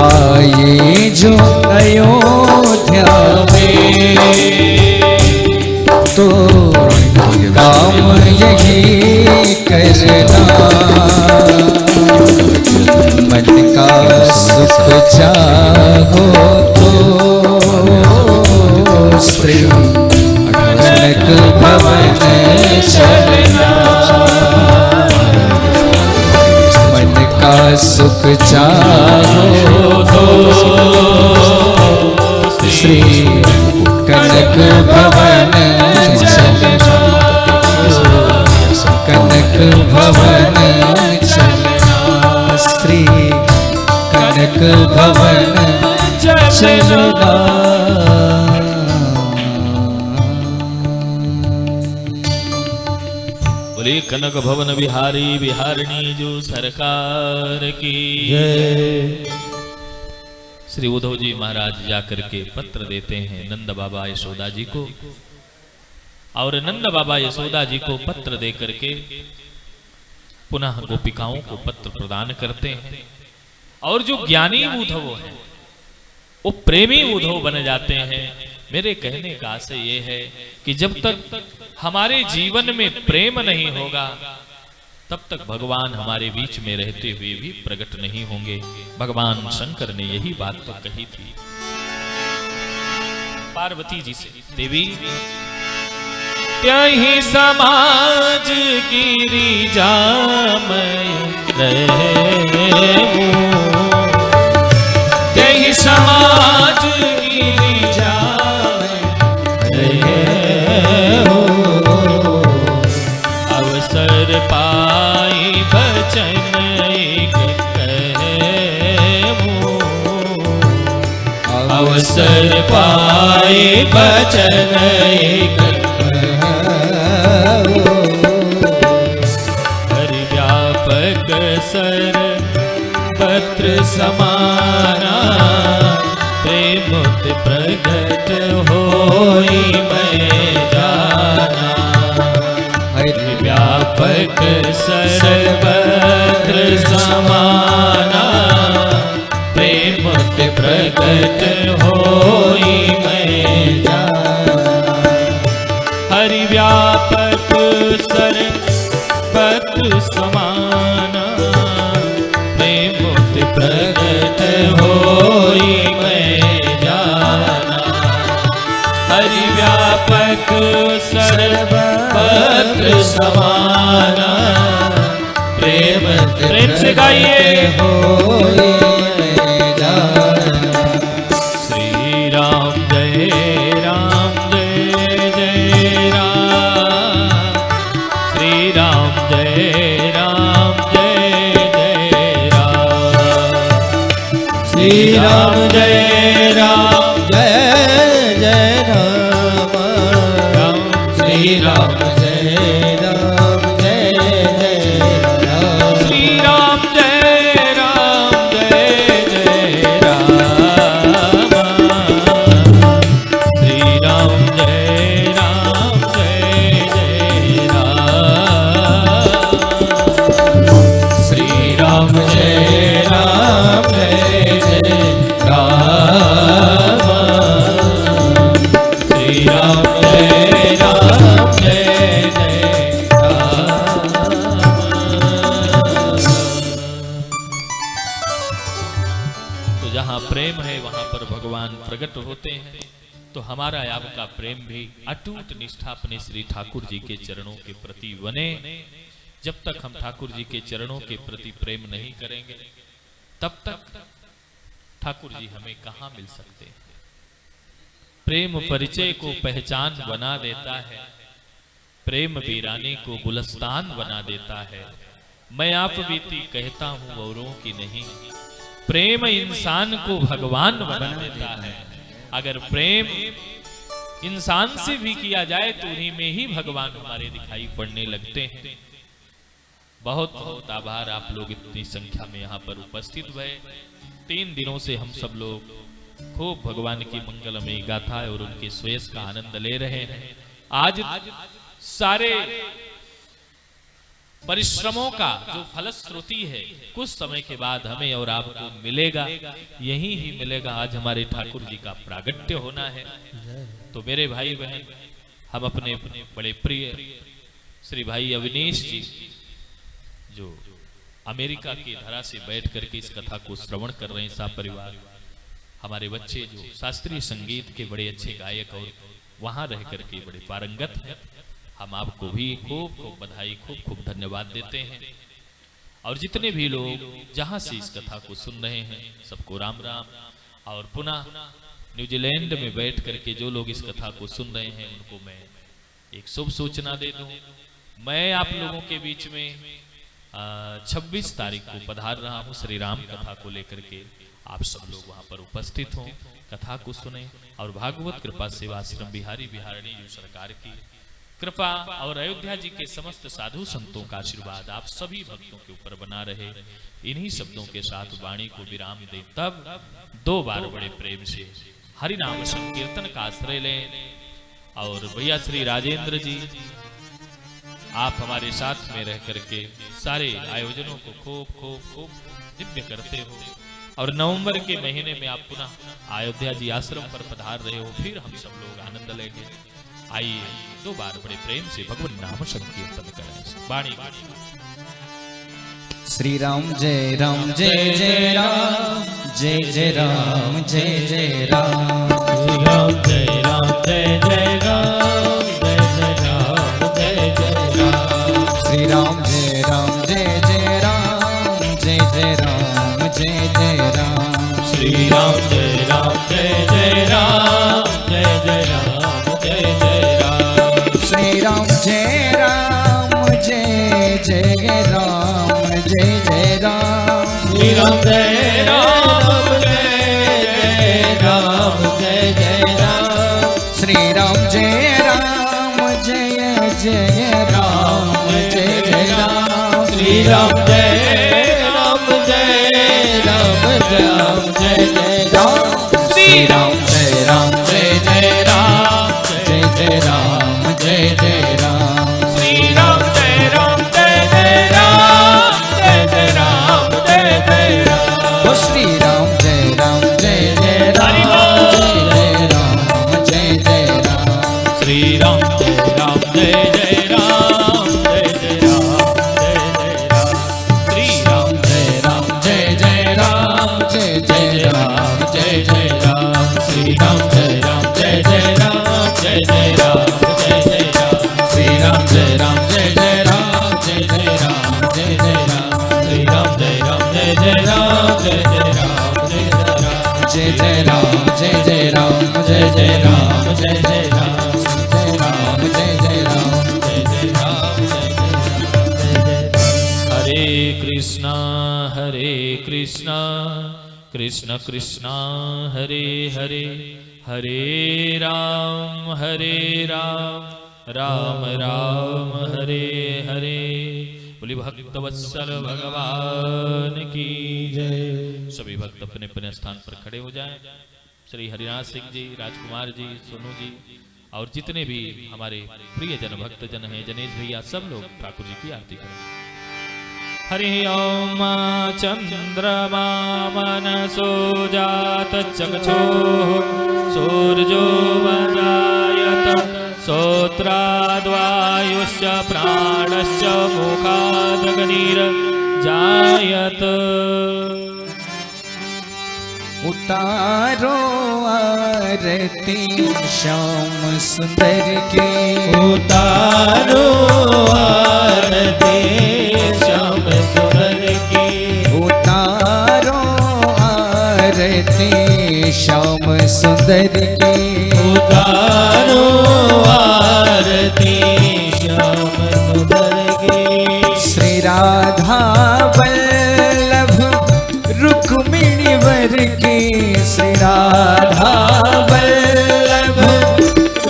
आए जो अयोध्या में तो काम यही करना, मन का सुख चाहो तो श्री कनक भवन चलना, मन का सुख चाहो तो श्री कनक भवन चलना, कनक भवन चलना, श्री कनक भवन चलना। बोले कनक भवन बिहारी बिहारिणी जो सरकार की जय। श्री उद्धव जी महाराज जाकर के पत्र देते हैं नंद बाबा यशोदा जी को, और नंद बाबा यशोदा जी को पत्र दे करके पुनः गोपिकाओं को पत्र प्रदान करते हैं, और जो ज्ञानी उद्धव है वो प्रेमी उद्धव बन जाते हैं। मेरे कहने का आशय ये है कि जब तक हमारे जीवन में प्रेम नहीं होगा तब तक भगवान हमारे बीच में रहते हुए भी प्रकट नहीं होंगे। भगवान शंकर ने यही बात तो कही थी पार्वती जी से, देवी त्यहि समाज गिरी जामय रहूं, त्यहि समाज गिरी जामय अवसर पाए बचन एक हरि व्यापक सर पत्र समाना प्रेम प्रगट होई मैं जाना हरि व्यापक सर्वत्र समाना प्रेम प्रगट होई मैं जाना हरि व्यापक सर्वत्र समाना प्रेम प्रगट होई मैं जाना हरि व्यापक सर्वत्र समाना प्रेम से गाइए होई मैं जाना श्री राम जय राम श्री राम जय राम श्री राम जय राम श्री राम जय राम श्री राम जय राम श्री राम जय राम श्री राम जय राम श्री राम प्रेम है वहां पर भगवान प्रकट होते हैं। तो हमारा आपका प्रेम भी अटूट निष्ठा अपने श्री ठाकुर जी के चरणों के प्रति बने। जब तक हम ठाकुर जी के चरणों के प्रति प्रेम नहीं करेंगे तब तक ठाकुर जी हमें कहां मिल सकते हैं। प्रेम परिचय को पहचान बना देता है, प्रेम वीराने को गुलस्तान बना देता है। मैं आप बीती कहता हूं औरों की नहीं, प्रेम इंसान को भगवान बना देता है। अगर प्रेम इंसान से भी किया जाए तो उन्हीं में ही भगवान हमारे दिखाई पड़ने लगते हैं। बहुत बहुत आभार आप लोग इतनी संख्या में यहाँ पर उपस्थित हुए। 3 दिनों से हम सब लोग खूब भगवान की मंगलमयी गाथा और उनके सुयश का आनंद ले रहे हैं। आज सारे परिश्रमों का जो फलश्रुति है कुछ समय के बाद हमें और आपको मिलेगा, यही ही मिलेगा। आज हमारे ठाकुर जी का प्रागट्य होना है। तो मेरे भाई बहन, हम अपने बड़े प्रिय श्री भाई अविनेश जी जो अमेरिका की धरा से बैठ करके इस कथा को श्रवण कर रहे हैं, सा परिवार हमारे बच्चे जो शास्त्रीय संगीत के बड़े अच्छे गायक और वहां रह करके बड़े पारंगत हैं, हम आपको भी खूब खूब बधाई, खूब खूब धन्यवाद देते हैं। और जितने भी लोग जहां से इस कथा को सुन रहे हैं सबको राम राम। और पुनः न्यूजीलैंड में बैठ करके जो लोग इस कथा को सुन रहे हैं उनको मैं एक शुभ सूचना दे दूं। मैं आप लोगों के बीच में 26 तारीख को पधार रहा हूं श्री राम कथा को लेकर के। आप सब लोग वहां पर उपस्थित हों, कथा को सुने और भागवत कृपा सेवा आश्रम बिहारी बिहारिणी जो सरकार की कृपा और अयोध्या जी के समस्त साधु संतों का आशीर्वाद आप सभी भक्तों के ऊपर बना रहे। इन्हीं शब्दों के साथ वाणी को विराम दे। तब 2 बार बड़े प्रेम से हरि नाम संकीर्तन का आश्रय लें। और भैया श्री राजेंद्र जी, आप हमारे साथ में रह करके सारे आयोजनों को खूब खूब खूब दिव्य करते हो। और नवंबर के महीने में आप पुनः अयोध्या जी आश्रम पर पधार रहे हो, फिर हम सब लोग आनंद लेंगे। आइए 2 बार बड़े प्रेम से भगवान नाम संकीर्तन करें। वाणी श्री राम जय राम जय जय राम, जय जय राम जय जय राम, श्री राम जय राम जय जय राम, जय जय राम जय जय राम, श्री राम जय राम जय जय राम, जय जय राम जय जय राम, श्री राम जय राम जय जय राम, जय जय राम जय जय राम, श्री राम जय राम जय जय राम, जय जय राम, श्री राम जय राम जय जय राम, राम जय जय राम श्री राम जय राम जय जय राम जय जय राम श्री राम जय राम जय राम जय जय राम श्री राम जय राम जय जय राम जय जय राम जय जय राम श्री राम जय राम जय जय राम जय जय राम जय जय राम श्री राम जय राम जय जय राम जय जय राम श्री राम जय राम जय जय राम जय जय राम श्री राम जय राम जय जय राम जय जय राम जय जय राम श्री राम जय राम जय जय राम जय जय राम जय जय राम श्री राम जय राम जय जय राम जय जय राम जय जय राम श्री राम जय राम जय जय राम जय जय राम जय जय राम जय जय राम जय जय राम जय जय राम जय जय राम जय जय राम जय जय राम जय जय राम हरे कृष्णा कृष्ण कृष्ण हरे हरे हरे राम राम राम हरे हरे। बोली भक्तवत्सल भगवान की जय। सभी भक्त अपने अपने स्थान पर खड़े हो जाएं। श्री हरिनाथ सिंह जी, राजकुमार जी, सोनू जी और जितने भी हमारे प्रियजन भक्तजन हैं, जनेश भैया, सब लोग ठाकुर जी की आरती करें। हरि ओम चंद्रमा मनसो जात चक्षुः सूर्यो वजायत श्रोत्राद्वायुश्च प्राणश्च मुखादग्निर्जायत। उतारो आरती श्याम सुंदर की, उतारो आरती श्याम सुंदर की, उतारो आरती श्याम सुंदर की, उतारो आरती श्याम सुंदर की। श्री राधा वल्लभ रुक्मिणी वर की, श्री राधा वल्लभ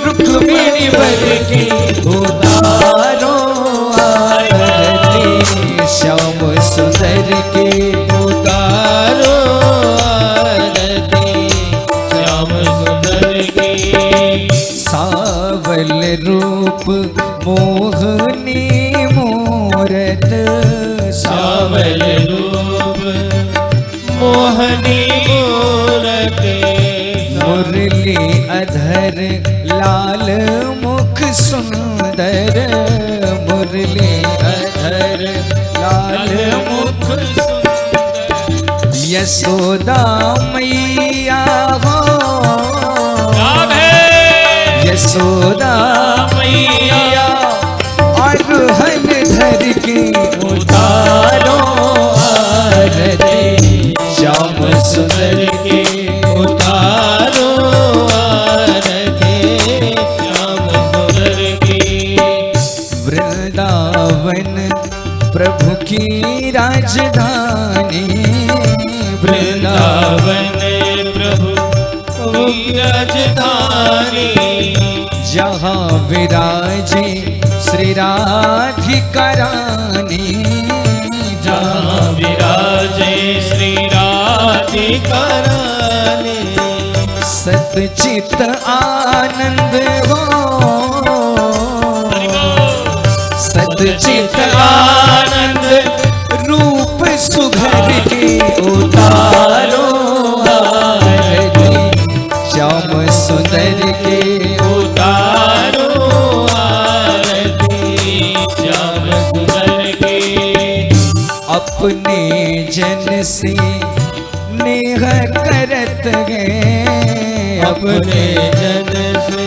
रुक्मिणी वर की, उतारो आरती श्याम सुंदर की, उतारो आरती श्याम सुंदर की। सावल रूप मोहनी मूरत, सावल रूप मोहनी मूरत, मुरली अधर लाल मुख सुंदर, मुरली अधर लाल मुख सुंदर। यशोदा मैया हो, यशोदा मैया अरहन धर के, उतारो आरती श्याम सुंदर के, उतारो आरती श्याम सुंदर के। वृंदावन प्रभु की राजधानी, वृंदावन प्रभु की राजधानी, जहाँ विराजे श्री राधिका रानी, जहाँ विराजे श्री राधिका रानी। सतचित आनंद हो, सतचित आनंद रूप सुघर के, उतारो आरती श्याम सुंदर के, उतारो आरती श्याम सुंदर के। अपने जन से नेह करत हैं, अपने जन से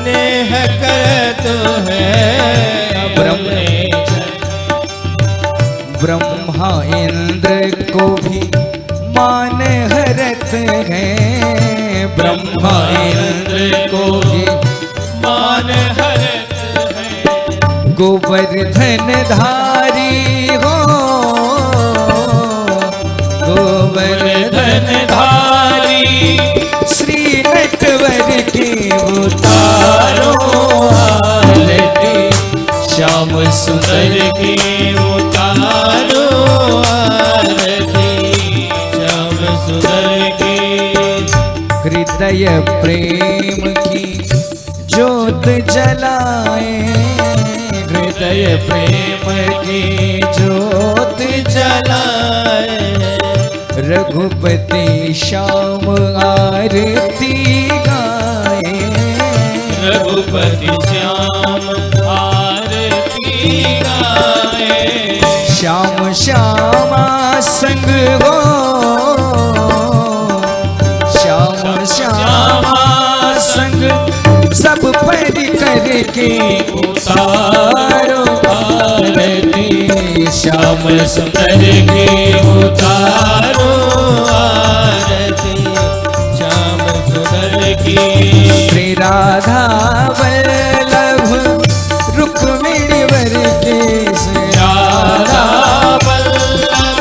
नेह करत हैं। ब्रह्मा इंद्र को भी मान हरत हैं, ब्रह्मा इंद्र को भी मान हरत हैं। गोवर्धन धारी हो, गोवर्धन धारी की उतारो आरती, श्याम सुंदर की उतारो आरती, श्याम सुंदर की। हृदय प्रेम की ज्योत जलाए, हृदय प्रेम की ज्योत जलाए, रघुपति श्याम आरती गाए, रघुपति श्याम आरती गाए। श्याम श्यामा संग हो, श्याम श्यामा संग सब पर करके उतारो आरती, श्याम सुंदर की उतारो आरती, श्याम सुंदर की। श्री राधा वल्लभ रुक्मिणी वर के, राधा वल्लभ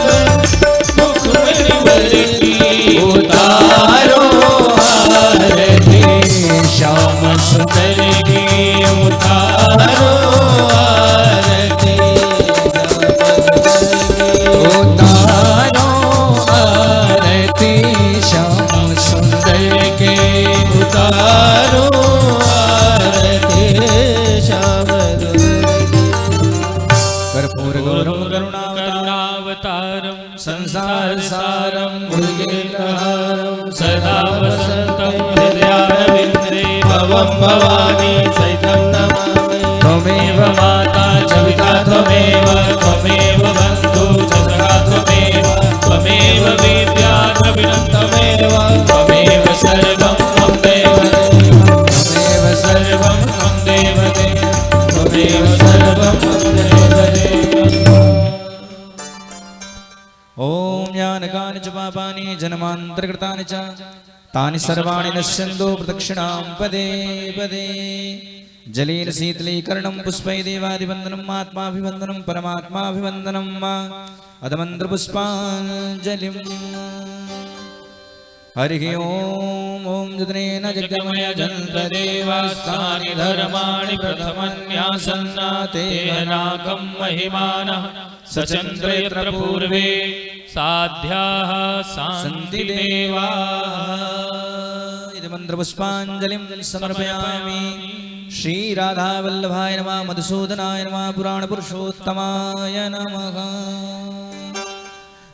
रुक्मिणी वर की उतारो आरती, श्याम सुंदर की उतारो आरती, उतारो आरती, श्याम सुंदर के उतारो आरती, श्याम कर्पूर गौरम करुणावतारम संसार सारम भुजगेन्द्रहारम सदा वसंतम हृदयारविंदे भवं भवानी सहितं नमामि। त्वमेव माता च पिता त्वमेव, त्वमेव बन्धु च सखा त्वमेव, त्वमेव विद्या द्रविणं त्वमेव, त्वमेव सर्वं मम देवदेव, त्वमेव सर्वं मम देवदेव, त्वमेव सर्वं मम देवदेव। ओम ज्ञानकानि च पापानि जन्मान्तरकृतानि च तानि सर्वाणि नश्यन्तो प्रदक्षिणां पदे पदे। जलेन शीतलीकरणं पुष्पै देवादिवन्दनम् आत्माभिवन्दनं परमात्माभिवन्दनम् अधमन्त्रपुष्पाञ्जलिम्। हरिः ओम ओम जतनेन जगमय जन्तदेवास्तानि धर्माणि प्रथमन्यासन्नाते नाकं महिमानः सचन्द्र यत्र पूर्वे साध्याः सन्ति देवाः। इति मन्त्रपुष्पाञ्जलिं समर्पयामि। श्री राधा वल्लभाय नमः, मधुसूदनाय नमः, पुराणपुरुषोत्तमाय नमः।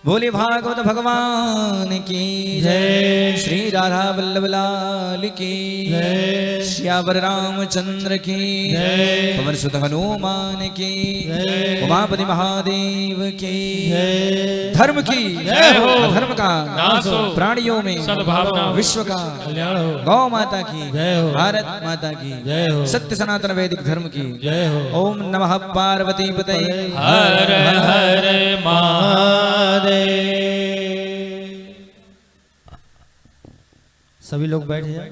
बोले भागवत भगवान की जय, श्री राधा वल्लभ लाल की जय, श्यावर रामचंद्र की जय, पवन सुत हनुमान की जय, उमापति महादेव की जय। धर्म की जय हो, अधर्म का नाश हो, प्राणियों में सद्भावना, विश्व का कल्याण हो। गौ माता की जय हो, भारत माता की जय हो, सत्य सनातन वैदिक धर्म की जय हो। ओम नमः पार्वती पतये हर हर महादेव। सभी लोग बैठ जाए।